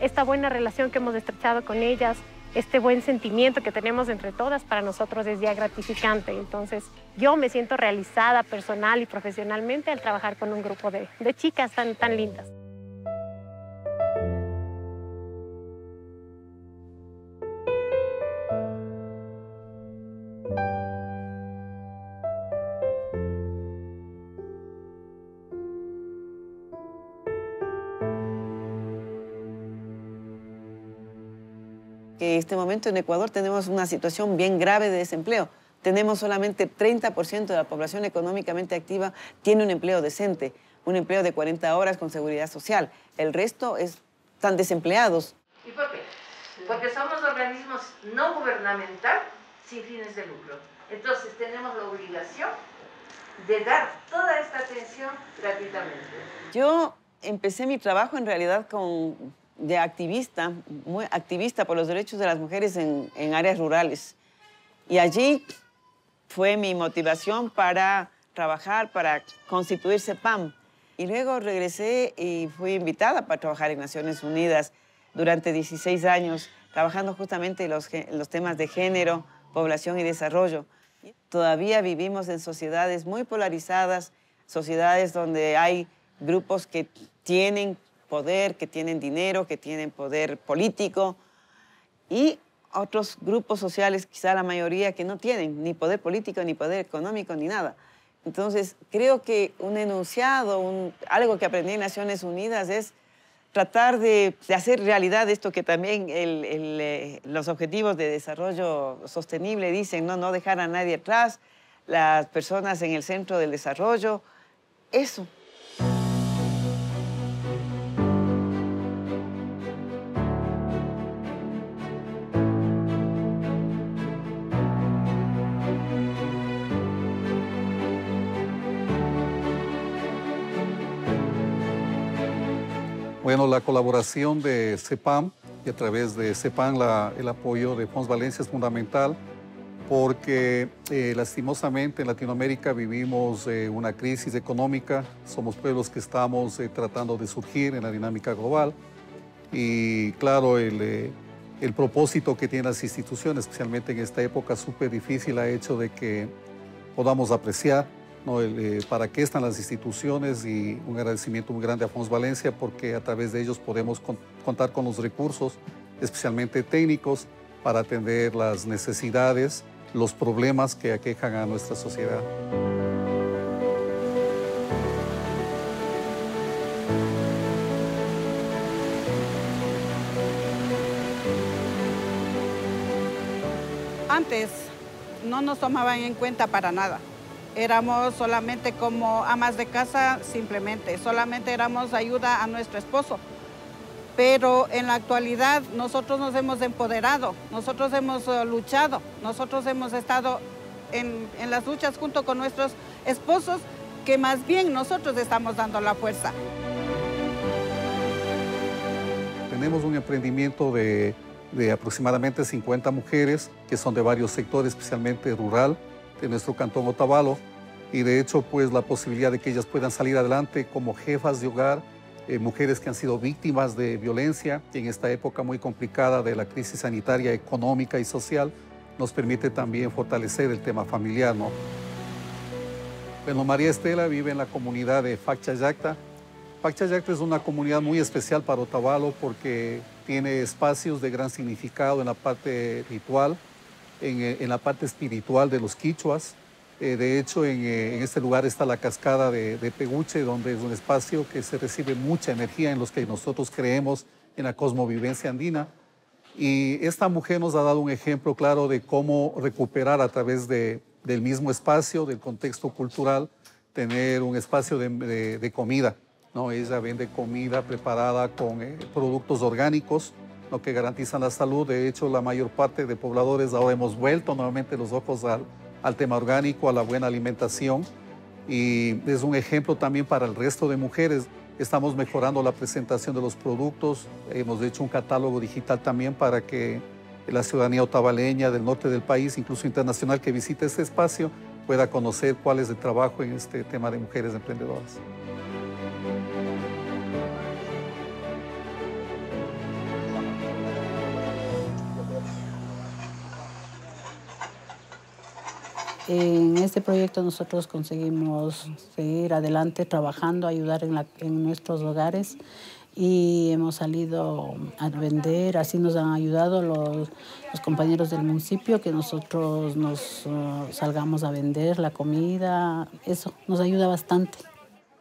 esta buena relación que hemos estrechado con ellas, este buen sentimiento que tenemos entre todas, para nosotros es ya gratificante. Entonces, yo me siento realizada personal y profesionalmente al trabajar con un grupo de chicas tan lindas. Que en este momento en Ecuador tenemos una situación bien grave de desempleo. Tenemos solamente 30% de la población económicamente activa tiene un empleo decente, un empleo de 40 horas con seguridad social. El resto están desempleados. ¿Y por qué? Porque somos organismos no gubernamentales sin fines de lucro. Entonces tenemos la obligación de dar toda esta atención gratuitamente. Yo empecé mi trabajo en realidad de activista, muy activista por los derechos de las mujeres en áreas rurales. Y allí fue mi motivación para trabajar, para constituir CEPAM. Y luego regresé y fui invitada para trabajar en Naciones Unidas durante 16 años, trabajando justamente en los temas de género, población y desarrollo. Todavía vivimos en sociedades muy polarizadas, sociedades donde hay grupos que tienen poder, que tienen dinero, que tienen poder político, y otros grupos sociales, quizá la mayoría, que no tienen ni poder político, ni poder económico, ni nada. Entonces, creo que un enunciado, algo que aprendí en Naciones Unidas es tratar de hacer realidad esto que también los Objetivos de Desarrollo Sostenible dicen, no dejar a nadie atrás, las personas en el centro del desarrollo, eso. Bueno, la colaboración de CEPAM y a través de CEPAM el apoyo de Fons Valencia es fundamental porque lastimosamente en Latinoamérica vivimos una crisis económica, somos pueblos que estamos tratando de surgir en la dinámica global y claro, el propósito que tienen las instituciones, especialmente en esta época súper difícil, ha hecho de que podamos apreciar para qué están las instituciones y un agradecimiento muy grande a Fons Valencia porque a través de ellos podemos contar con los recursos, especialmente técnicos, para atender las necesidades, los problemas que aquejan a nuestra sociedad. Antes no nos tomaban en cuenta para nada. Éramos solamente como amas de casa, simplemente. Solamente éramos ayuda a nuestro esposo. Pero en la actualidad nosotros nos hemos empoderado, nosotros hemos luchado, nosotros hemos estado en las luchas junto con nuestros esposos, que más bien nosotros estamos dando la fuerza. Tenemos un emprendimiento de aproximadamente 50 mujeres que son de varios sectores, especialmente rural, de nuestro cantón Otavalo, y de hecho pues la posibilidad de que ellas puedan salir adelante como jefas de hogar, mujeres que han sido víctimas de violencia, y en esta época muy complicada de la crisis sanitaria, económica y social, nos permite también fortalecer el tema familiar, ¿no? Bueno, María Estela vive en la comunidad de Facchayacta. Facchayacta es una comunidad muy especial para Otavalo porque tiene espacios de gran significado en la parte ritual, en la parte espiritual de los quichuas. De hecho, en este lugar está la cascada de Peguche, donde es un espacio que se recibe mucha energía, en los que nosotros creemos en la cosmovivencia andina. Y esta mujer nos ha dado un ejemplo claro de cómo recuperar a través del mismo espacio, del contexto cultural, tener un espacio de comida, ¿no? Ella vende comida preparada con productos orgánicos, ¿no? Que garantizan la salud. De hecho, la mayor parte de pobladores ahora hemos vuelto nuevamente los ojos al tema orgánico, a la buena alimentación, y es un ejemplo también para el resto de mujeres. Estamos mejorando la presentación de los productos, hemos hecho un catálogo digital también para que la ciudadanía otavaleña del norte del país, incluso internacional, que visite este espacio, pueda conocer cuál es el trabajo en este tema de mujeres emprendedoras. En este proyecto nosotros conseguimos seguir adelante trabajando, ayudar en nuestros hogares y hemos salido a vender. Así nos han ayudado los compañeros del municipio, que nosotros nos salgamos a vender la comida. Eso nos ayuda bastante.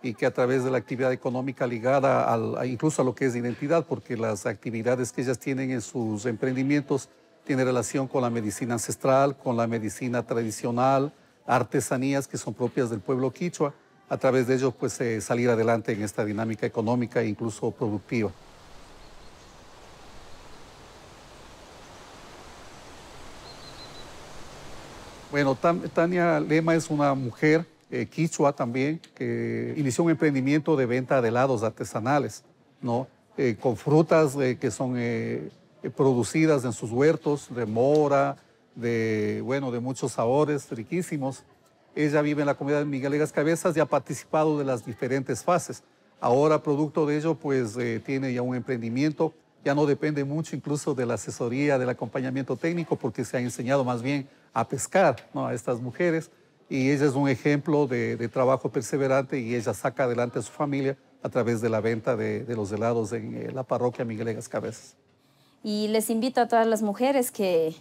Y que a través de la actividad económica ligada incluso a lo que es identidad, porque las actividades que ellas tienen en sus emprendimientos tiene relación con la medicina ancestral, con la medicina tradicional, artesanías que son propias del pueblo quichua. A través de ello, pues, salir adelante en esta dinámica económica e incluso productiva. Bueno, Tania Lema es una mujer quichua también, que inició un emprendimiento de venta de helados artesanales, ¿no? Con frutas que son producidas en sus huertos, de mora, de muchos sabores riquísimos. Ella vive en la comunidad de Miguel Legas Cabezas y ha participado de las diferentes fases. Ahora, producto de ello, pues tiene ya un emprendimiento, ya no depende mucho incluso de la asesoría, del acompañamiento técnico, porque se ha enseñado más bien a pescar, ¿no?, a estas mujeres, y ella es un ejemplo de trabajo perseverante, y ella saca adelante a su familia a través de la venta de los helados en la parroquia Miguel Legas Cabezas. Y les invito a todas las mujeres que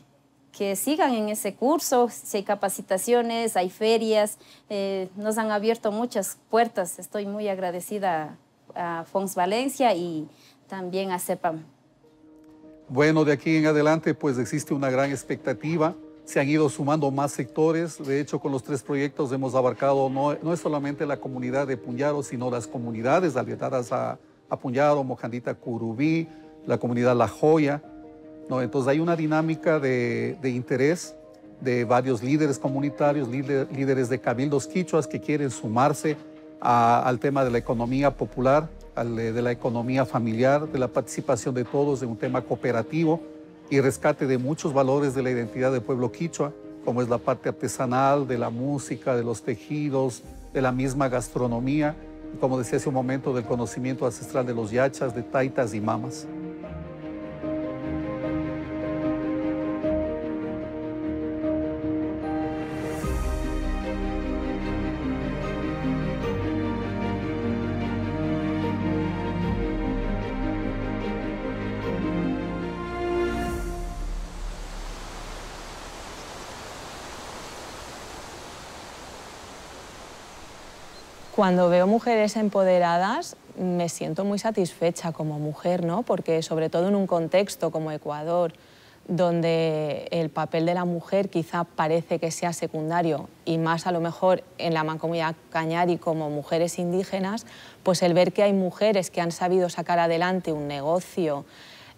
sigan en ese curso. Si hay capacitaciones, hay ferias, nos han abierto muchas puertas. Estoy muy agradecida a Fons Valencia y también a CEPAM. Bueno, de aquí en adelante pues existe una gran expectativa. Se han ido sumando más sectores. De hecho, con los 3 proyectos hemos abarcado no es solamente la comunidad de Punyaro, sino las comunidades alrededores a Punyaro, Mojandita, Curubí, la comunidad La Joya, ¿no? Entonces hay una dinámica de interés de varios líderes comunitarios, líderes de cabildos quichuas que quieren sumarse al tema de la economía popular, de la economía familiar, de la participación de todos en un tema cooperativo y rescate de muchos valores de la identidad del pueblo quichua, como es la parte artesanal, de la música, de los tejidos, de la misma gastronomía, y como decía hace un momento, del conocimiento ancestral de los yachas, de taitas y mamas. Cuando veo mujeres empoderadas, me siento muy satisfecha como mujer, ¿no? Porque sobre todo en un contexto como Ecuador, donde el papel de la mujer quizá parece que sea secundario, y más a lo mejor en la Mancomunidad Cañari como mujeres indígenas, pues el ver que hay mujeres que han sabido sacar adelante un negocio,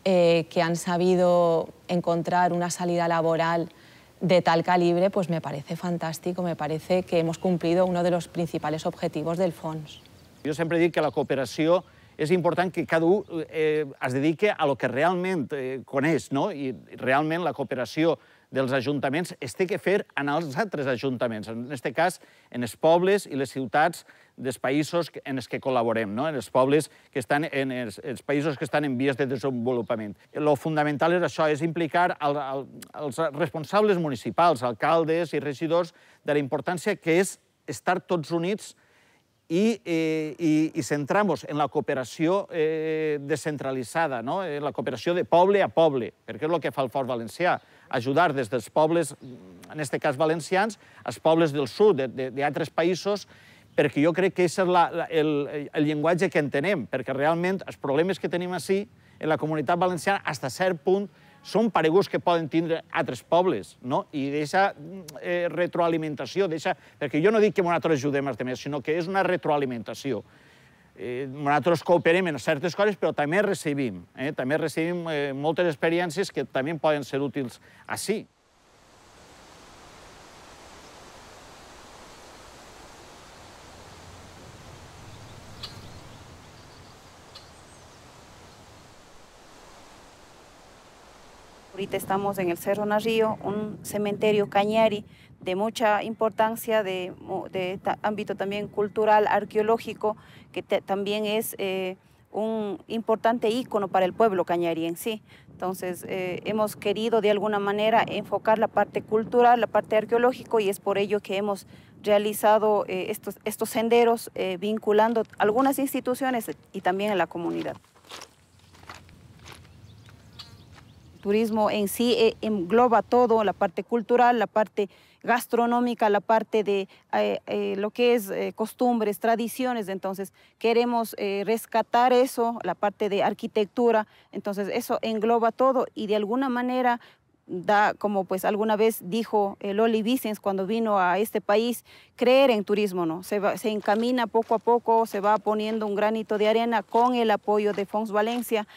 que han sabido encontrar una salida laboral de tal calibre, pues me parece fantástico, me parece que hemos cumplido uno de los principals objectius del fons. Jo sempre dic que la cooperació és important que cada un es dediqui a lo que realment coneix, no? I realment la cooperació dels ajuntaments es té que fer en els altres ajuntaments, en aquest cas en els pobles i les ciutats dels països en els que col·laborem, no? En els pobles que estan en els països que estan en vies de desenvolupament. Lo fundamental és això, és implicar els responsables municipals, alcaldes i regidors, de la importància que és estar tots units i centrar-nos en la cooperació descentralitzada, no? La cooperació de poble a poble, perquè és el que fa el Fons Valencià, ajudar des dels pobles, en aquest cas valencians, als pobles del sud, d'altres països, perquè jo crec que aquest és el llenguatge que entenem, perquè realment els problemes que tenim ací, en la comunitat valenciana, fins a cert punt, són pareguts que poden tindre altres pobles, no? I d'aquesta retroalimentació, perquè jo no dic que nosaltres ajudem els altres, sinó que és una retroalimentació. Nosaltres cooperem en certes coses, però també recibim moltes experiències que també poden ser útils ací. Ahorita estamos en el Cerro Narrío, un cementerio cañari de mucha importancia, de ámbito también cultural, arqueológico, que también es un importante ícono para el pueblo cañari en sí. Entonces, hemos querido de alguna manera enfocar la parte cultural, la parte arqueológica, y es por ello que hemos realizado estos senderos vinculando algunas instituciones y también a la comunidad. Turismo en sí engloba todo, la parte cultural, la parte gastronómica, la parte de lo que es costumbres, tradiciones. Entonces queremos rescatar eso, la parte de arquitectura. Entonces eso engloba todo y de alguna manera da, como pues alguna vez dijo Loli Vicens cuando vino a este país, creer en turismo, ¿no? Se encamina poco a poco, se va poniendo un granito de arena con el apoyo de Fons Valencia.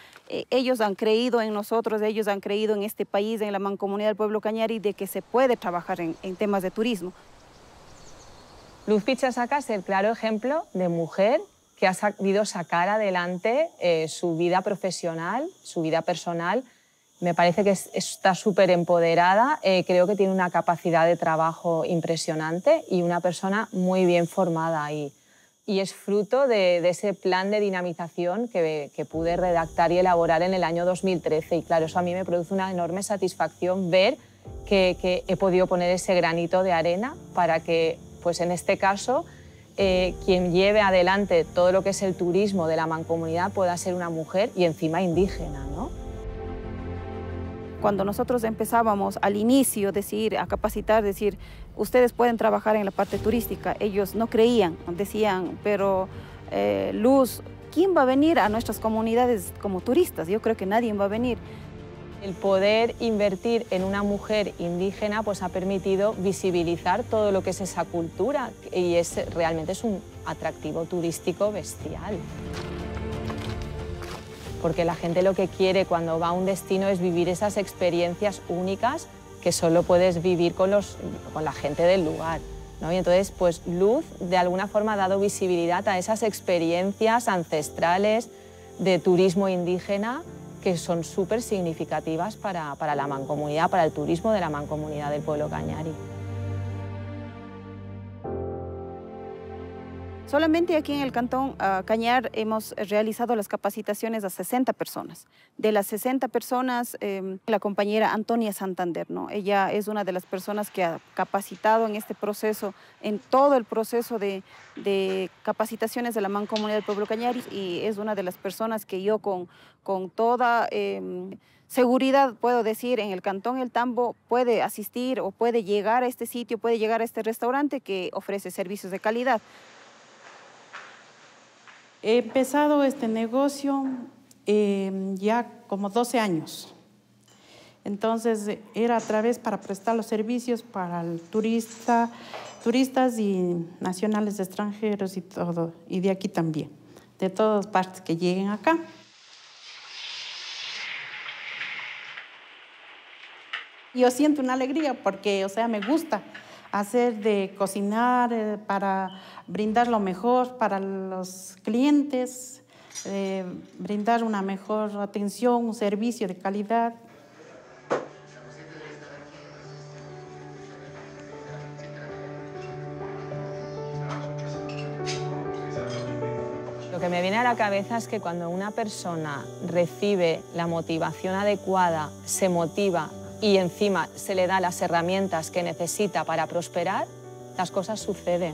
Ellos han creído en nosotros, ellos han creído en este país, en la mancomunidad del pueblo cañari, de que se puede trabajar en temas de turismo. Luz Pichasaca es el claro ejemplo de mujer que ha sabido sacar adelante su vida profesional, su vida personal. Me parece que está súper empoderada, creo que tiene una capacidad de trabajo impresionante y una persona muy bien formada. Y es fruto de ese plan de dinamización que pude redactar y elaborar en el año 2013. Y claro, eso a mí me produce una enorme satisfacción ver que he podido poner ese granito de arena para que, pues en este caso, quien lleve adelante todo lo que es el turismo de la mancomunidad pueda ser una mujer y encima indígena, ¿no? Cuando nosotros empezábamos al inicio a capacitar, decir, ustedes pueden trabajar en la parte turística, ellos no creían, decían, pero Luz, ¿quién va a venir a nuestras comunidades como turistas? Yo creo que nadie va a venir. El poder invertir en una mujer indígena pues ha permitido visibilizar todo lo que es esa cultura y realmente es un atractivo turístico bestial. Porque la gente lo que quiere cuando va a un destino es vivir esas experiencias únicas que solo puedes vivir con la gente del lugar, ¿no? Y entonces, pues Luz de alguna forma ha dado visibilidad a esas experiencias ancestrales de turismo indígena que son súper significativas para la mancomunidad, para el turismo de la mancomunidad del pueblo cañari. Solamente aquí en el Cantón Cañar hemos realizado las capacitaciones a 60 personas. De las 60 personas, la compañera Antonia Santander, ¿no? Ella es una de las personas que ha capacitado en este proceso, en todo el proceso de capacitaciones de la mancomunidad del pueblo cañari, y es una de las personas que yo con toda seguridad puedo decir en el Cantón El Tambo puede asistir o puede llegar a este sitio, puede llegar a este restaurante que ofrece servicios de calidad. He empezado este negocio ya como 12 años. Entonces era a través para prestar los servicios para el turistas y nacionales extranjeros y todo, y de aquí también, de todas partes que lleguen acá. Yo siento una alegría porque, o sea, me gusta hacer de cocinar para brindar lo mejor para los clientes, brindar una mejor atención, un servicio de calidad. Lo que me viene a la cabeza es que cuando una persona recibe la motivación adecuada, se motiva y encima se le da las herramientas que necesita para prosperar, las cosas suceden.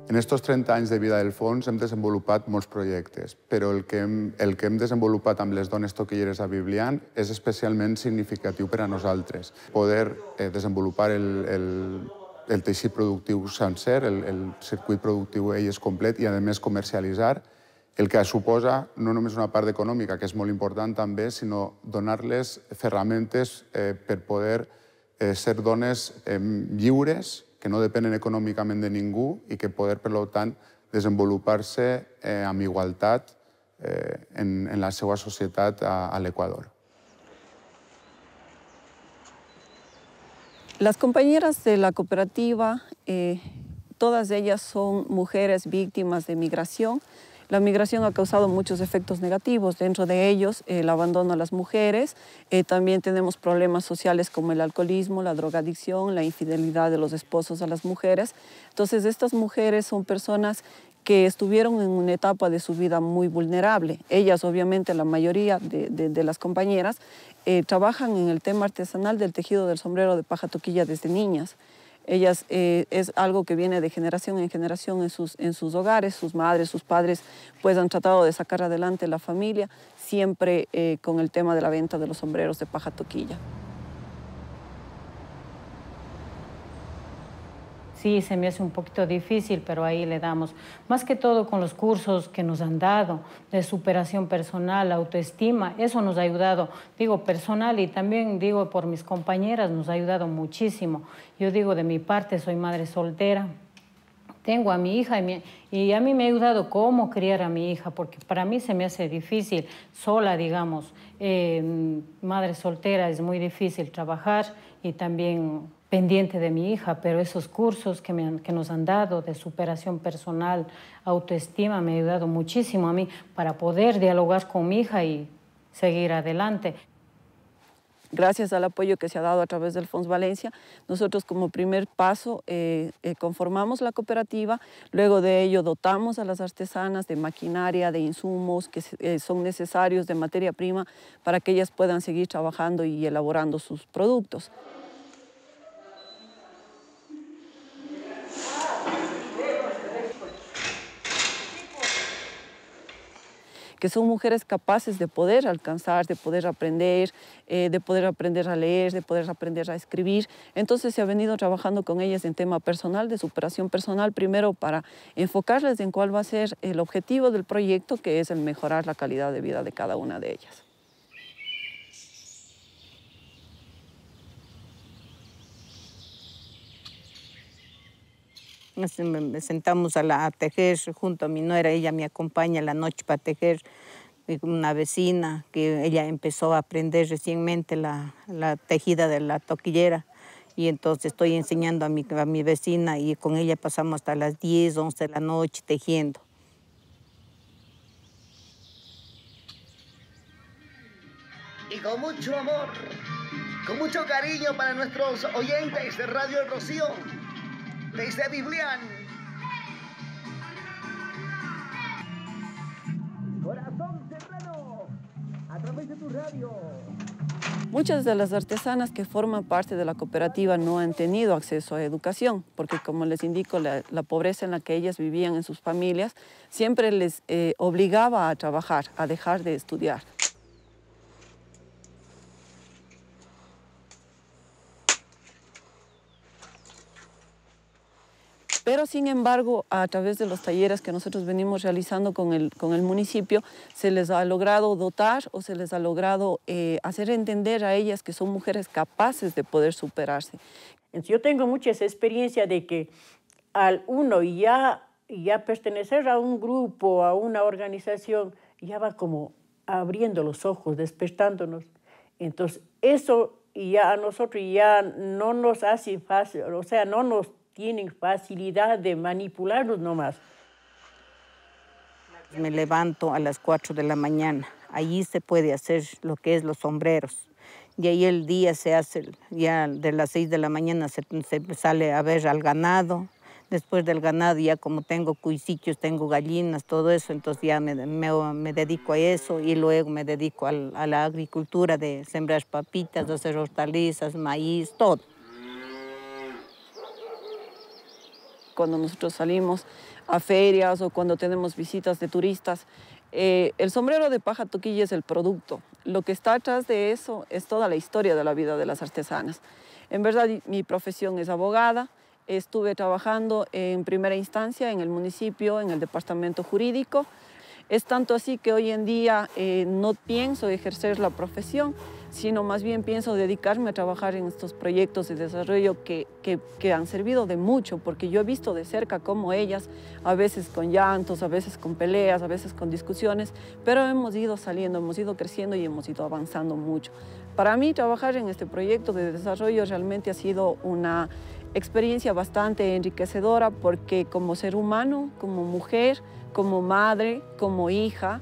En estos 30 anys de vida del fons hem desenvolupat molts projectes, però el que hem desenvolupat amb les dones toquilleres a Biblian és especialment significatiu per a nosaltres. Poder desenvolupar el teixit productiu sencer, el circuit productiu ell és complet i, a més, comercialitzar, el que suposa no només una part econòmica, que és molt important també, sinó donar-les ferramentes per poder ser dones lliures, que no depenen econòmicament de ningú i que poder, per tant, desenvolupar-se amb igualtat en la seva societat a l'Equador. Las compañeras de la cooperativa, todas ellas son mujeres víctimas de migración. La migración ha causado muchos efectos negativos, dentro de ellos el abandono a las mujeres, también tenemos problemas sociales como el alcoholismo, la drogadicción, la infidelidad de los esposos a las mujeres. Entonces estas mujeres son personas que estuvieron en una etapa de su vida muy vulnerable. Ellas, obviamente, la mayoría de las compañeras, trabajan en el tema artesanal del tejido del sombrero de paja toquilla desde niñas. Ellas es algo que viene de generación en generación en sus hogares, sus madres, sus padres, pues han tratado de sacar adelante la familia, siempre con el tema de la venta de los sombreros de paja toquilla. Sí, se me hace un poquito difícil, pero ahí le damos. Más que todo con los cursos que nos han dado de superación personal, autoestima, eso nos ha ayudado, digo, personal y también digo por mis compañeras, nos ha ayudado muchísimo. Yo digo, de mi parte, soy madre soltera, tengo a mi hija y a mí me ha ayudado cómo criar a mi hija, porque para mí se me hace difícil, sola, digamos, madre soltera, es muy difícil trabajar y también pendiente de mi hija, pero esos cursos que nos han dado de superación personal, autoestima, me ha ayudado muchísimo a mí para poder dialogar con mi hija y seguir adelante. Gracias al apoyo que se ha dado a través del Fons Valencia, nosotros como primer paso conformamos la cooperativa, luego de ello dotamos a las artesanas de maquinaria, de insumos que son necesarios, de materia prima, para que ellas puedan seguir trabajando y elaborando sus productos. Que son mujeres capaces de poder alcanzar, de poder aprender a leer, de poder aprender a escribir. Entonces se ha venido trabajando con ellas en tema personal, de superación personal, primero para enfocarles en cuál va a ser el objetivo del proyecto, que es el mejorar la calidad de vida de cada una de ellas. Nos sentamos a tejer junto a mi nuera, ella me acompaña la noche para tejer, una vecina que ella empezó a aprender recientemente la tejida de la toquillera y entonces estoy enseñando a mi vecina y con ella pasamos hasta las 10, 11 de la noche tejiendo. Y con mucho amor, con mucho cariño para nuestros oyentes de Radio El Rocío, desde Biblian. Corazón Serrano, a través de tu radio. Muchas de las artesanas que forman parte de la cooperativa no han tenido acceso a educación, porque como les indico, la pobreza en la que ellas vivían en sus familias siempre les obligaba a trabajar, a dejar de estudiar. Pero, sin embargo, a través de los talleres que nosotros venimos realizando con el municipio, se les ha logrado dotar o se les ha logrado hacer entender a ellas que son mujeres capaces de poder superarse. Yo tengo muchas experiencias de que al uno ya pertenecer a un grupo, a una organización, ya va como abriendo los ojos, despertándonos. Entonces, eso ya a nosotros ya no nos hace fácil, o sea, no nos tienen facilidad de manipularlos nomás. Me levanto a las 4 de la mañana. Allí se puede hacer lo que es los sombreros. Y ahí el día se hace, ya de las 6 de la mañana se sale a ver al ganado. Después del ganado ya como tengo cuisicos, tengo gallinas, todo eso, entonces ya me dedico a eso y luego me dedico a la agricultura de sembrar papitas, hacer hortalizas, maíz, todo. cuando nosotros salimos a ferias o cuando tenemos visitas de turistas. El sombrero de paja toquilla es el producto. Lo que está atrás de eso es toda la historia de la vida de las artesanas. En verdad, mi profesión es abogada. Estuve trabajando en primera instancia en el municipio, en el departamento jurídico. Es tanto así que hoy en día no pienso ejercer la profesión, sino más bien pienso dedicarme a trabajar en estos proyectos de desarrollo que han servido de mucho, porque yo he visto de cerca cómo ellas, a veces con llantos, a veces con peleas, a veces con discusiones, pero hemos ido saliendo, hemos ido creciendo y hemos ido avanzando mucho. Para mí, trabajar en este proyecto de desarrollo realmente ha sido una experiencia bastante enriquecedora, porque como ser humano, como mujer, como madre, como hija,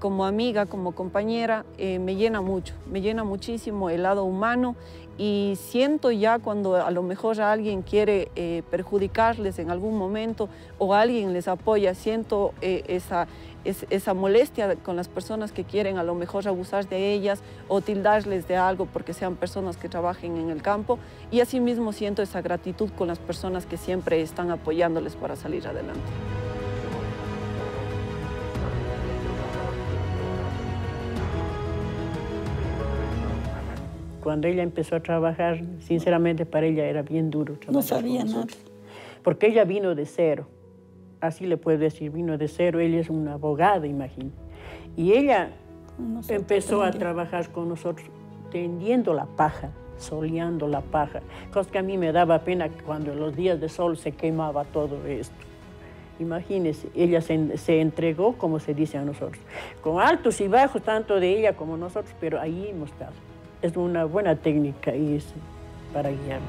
como amiga, como compañera, me llena mucho, me llena muchísimo el lado humano, y siento ya cuando a lo mejor alguien quiere perjudicarles en algún momento o alguien les apoya, siento esa molestia con las personas que quieren a lo mejor abusar de ellas o tildarles de algo porque sean personas que trabajen en el campo, y asimismo siento esa gratitud con las personas que siempre están apoyándoles para salir adelante. Cuando ella empezó a trabajar, sinceramente para ella era bien duro trabajar. No sabía nada. Porque ella vino de cero, así le puedo decir, vino de cero. Ella es una abogada, imagínate. Y ella empezó a trabajar con nosotros tendiendo la paja, soleando la paja, cosa que a mí me daba pena cuando en los días de sol se quemaba todo esto. Imagínense, ella se entregó, como se dice a nosotros, con altos y bajos, tanto de ella como nosotros, pero ahí hemos estado. Es una buena técnica y es para guiarnos.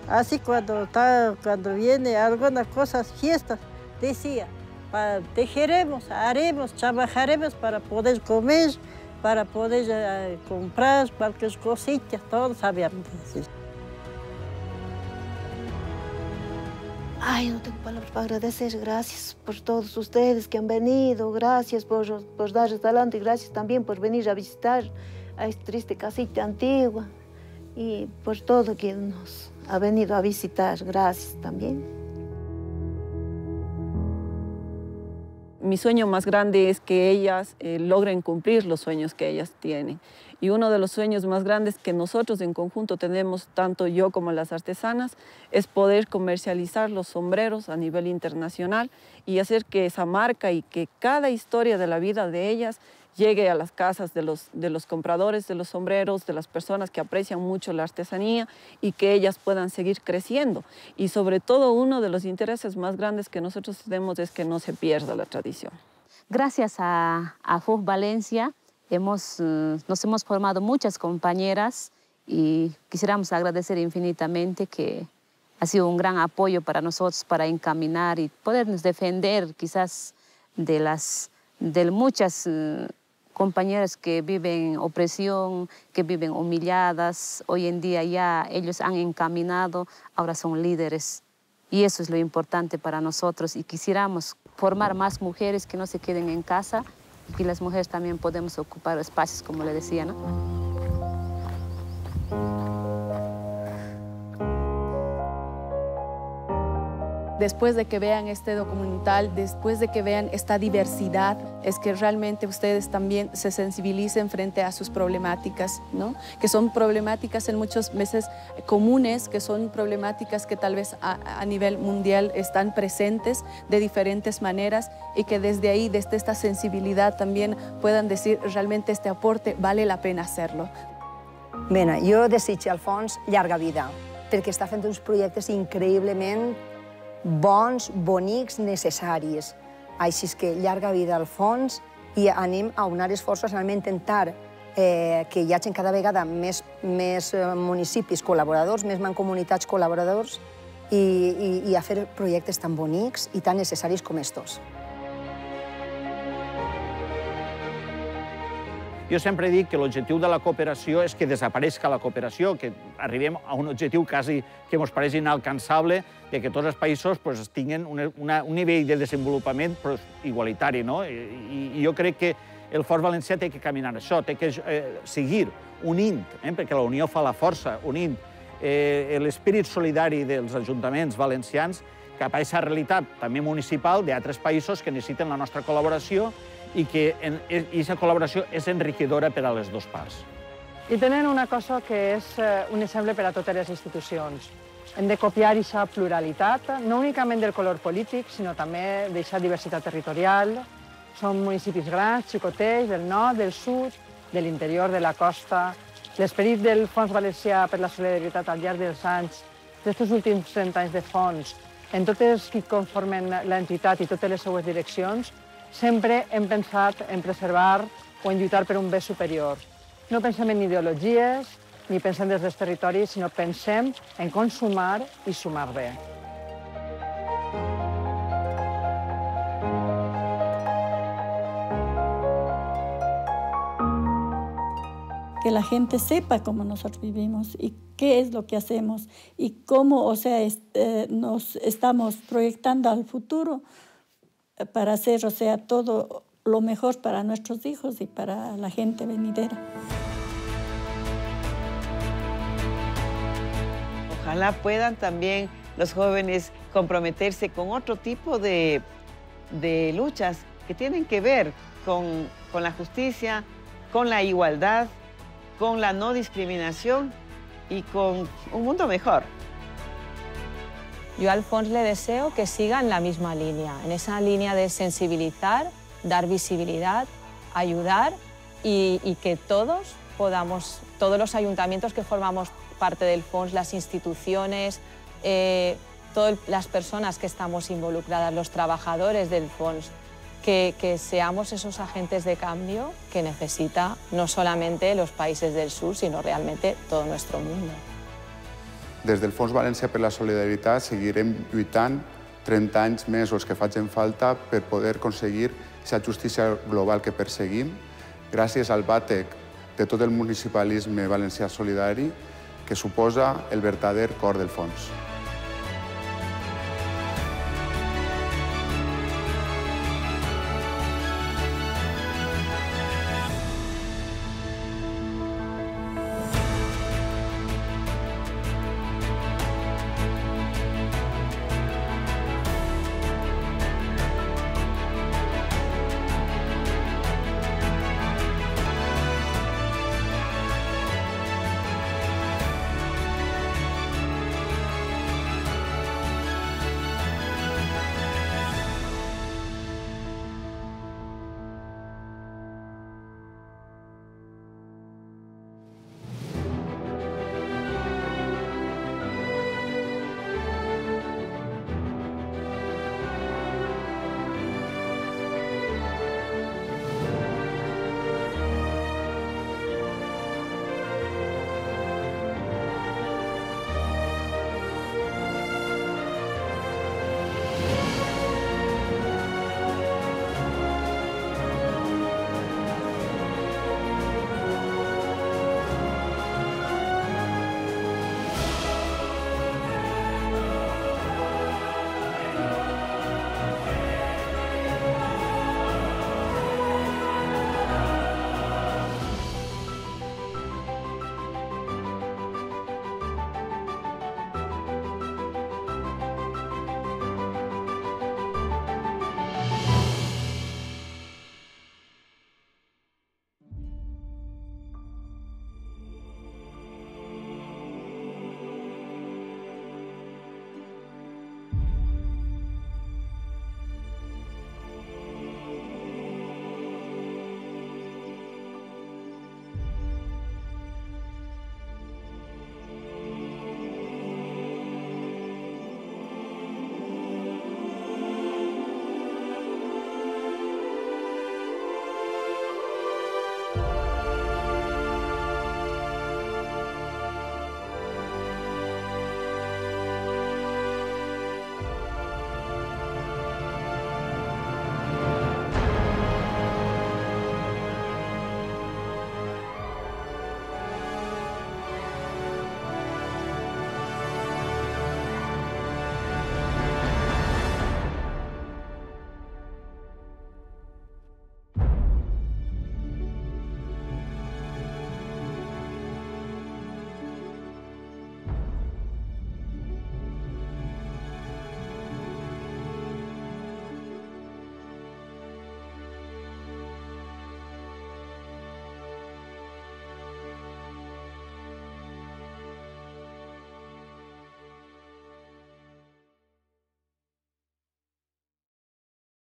Así cuando viene algunas cosas, fiestas, decía, tejeremos, haremos, trabajaremos para poder comer, para poder comprar cualquier cosita, todos sabíamos decir. Ay, no tengo palabras para agradecer. Gracias por todos ustedes que han venido. Gracias por darles adelante y gracias también por venir a visitar a esta triste casita antigua y por todo que nos ha venido a visitar. Gracias también. Mi sueño más grande es que ellas logren cumplir los sueños que ellas tienen. Y uno de los sueños más grandes que nosotros en conjunto tenemos, tanto yo como las artesanas, es poder comercializar los sombreros a nivel internacional y hacer que esa marca y que cada historia de la vida de ellas llegue a las casas de los compradores de los sombreros, de las personas que aprecian mucho la artesanía, y que ellas puedan seguir creciendo. Y sobre todo, uno de los intereses más grandes que nosotros tenemos es que no se pierda la tradición. Gracias a FUF Valencia nos hemos formado muchas compañeras y quisiéramos agradecer infinitamente, que ha sido un gran apoyo para nosotros para encaminar y podernos defender quizás de muchas compañeras que viven opresión, que viven humilladas. Hoy en día ya ellos han encaminado, ahora son líderes. Y eso es lo importante para nosotros. Y quisiéramos formar más mujeres que no se queden en casa, y las mujeres también podemos ocupar espacios, como le decía, ¿no? Después de que vean este documental, después de que vean esta diversidad, es que realmente ustedes también se sensibilicen frente a sus problemáticas, ¿no? Que son problemáticas en muchos veces comunes, que son problemáticas que tal vez a nivel mundial están presentes de diferentes maneras, y que desde ahí, desde esta sensibilidad también puedan decir realmente este aporte vale la pena hacerlo. Bé, jo desitjo al Fons llarga vida, perquè està fent uns projectes increïblement bons, bonics, necessaris. Així que llarga vida al Fons, i anem a unar esforços, anem a intentar que hi hagi cada vegada més municipis col·laboradors, més mancomunitats col·laboradors, i a fer projectes tan bonics i tan necessaris com estos. Jo sempre dic que l'objectiu de la cooperació és que desapareixi la cooperació, que arribem a un objectiu quasi que ens pareix inalcançable, de que tots els països tinguin un nivell de desenvolupament igualitari. I jo crec que el Fons Valencià té que caminar això, té que seguir unint, perquè la unió fa la força, unint l'espírit solidari dels ajuntaments valencians cap a aquesta realitat també municipal d'altres països que necessiten la nostra col·laboració i que aquesta col·laboració és enriquidora per a les dues parts. I tenen una cosa que és un exemple per a totes les institucions. Hem de copiar aquesta pluralitat, no únicament del color polític, sinó també d'aquesta diversitat territorial. Són municipis grans, xicotets, del nord, del sud, de l'interior, de la costa. L'esperit del Fons Valencià per la Solidaritat al llarg dels anys, d'aquests últims 30 anys de fons, en tots els que conformen l'entitat i totes les seues direccions, sempre hem pensat en preservar o en lluitar per un bé superior. No pensem en ideologies, ni pensem des dels territoris, sinó pensem en consumar i sumar bé. Que la gente sepa cómo nosotros vivimos y qué es lo que hacemos y cómo, o sea, nos estamos proyectando al futuro para hacer, o sea, todo lo mejor para nuestros hijos y para la gente venidera. Ojalá puedan también los jóvenes comprometerse con otro tipo de luchas que tienen que ver con la justicia, con la igualdad, con la no discriminación y con un mundo mejor. Yo al Fons le deseo que siga en la misma línea, en esa línea de sensibilizar, dar visibilidad, ayudar y que todos los ayuntamientos que formamos parte del Fons, las instituciones, todas las personas que estamos involucradas, los trabajadores del Fons, que seamos esos agentes de cambio que necesita no solamente los países del sur, sino realmente todo nuestro mundo. Des del Fons Valencià per la Solidaritat seguirem lluitant 30 anys més els que facin falta per poder aconseguir aquesta justícia global que perseguim, gràcies al bàtec de tot el municipalisme valencià solidari que suposa el verdader cor del Fons.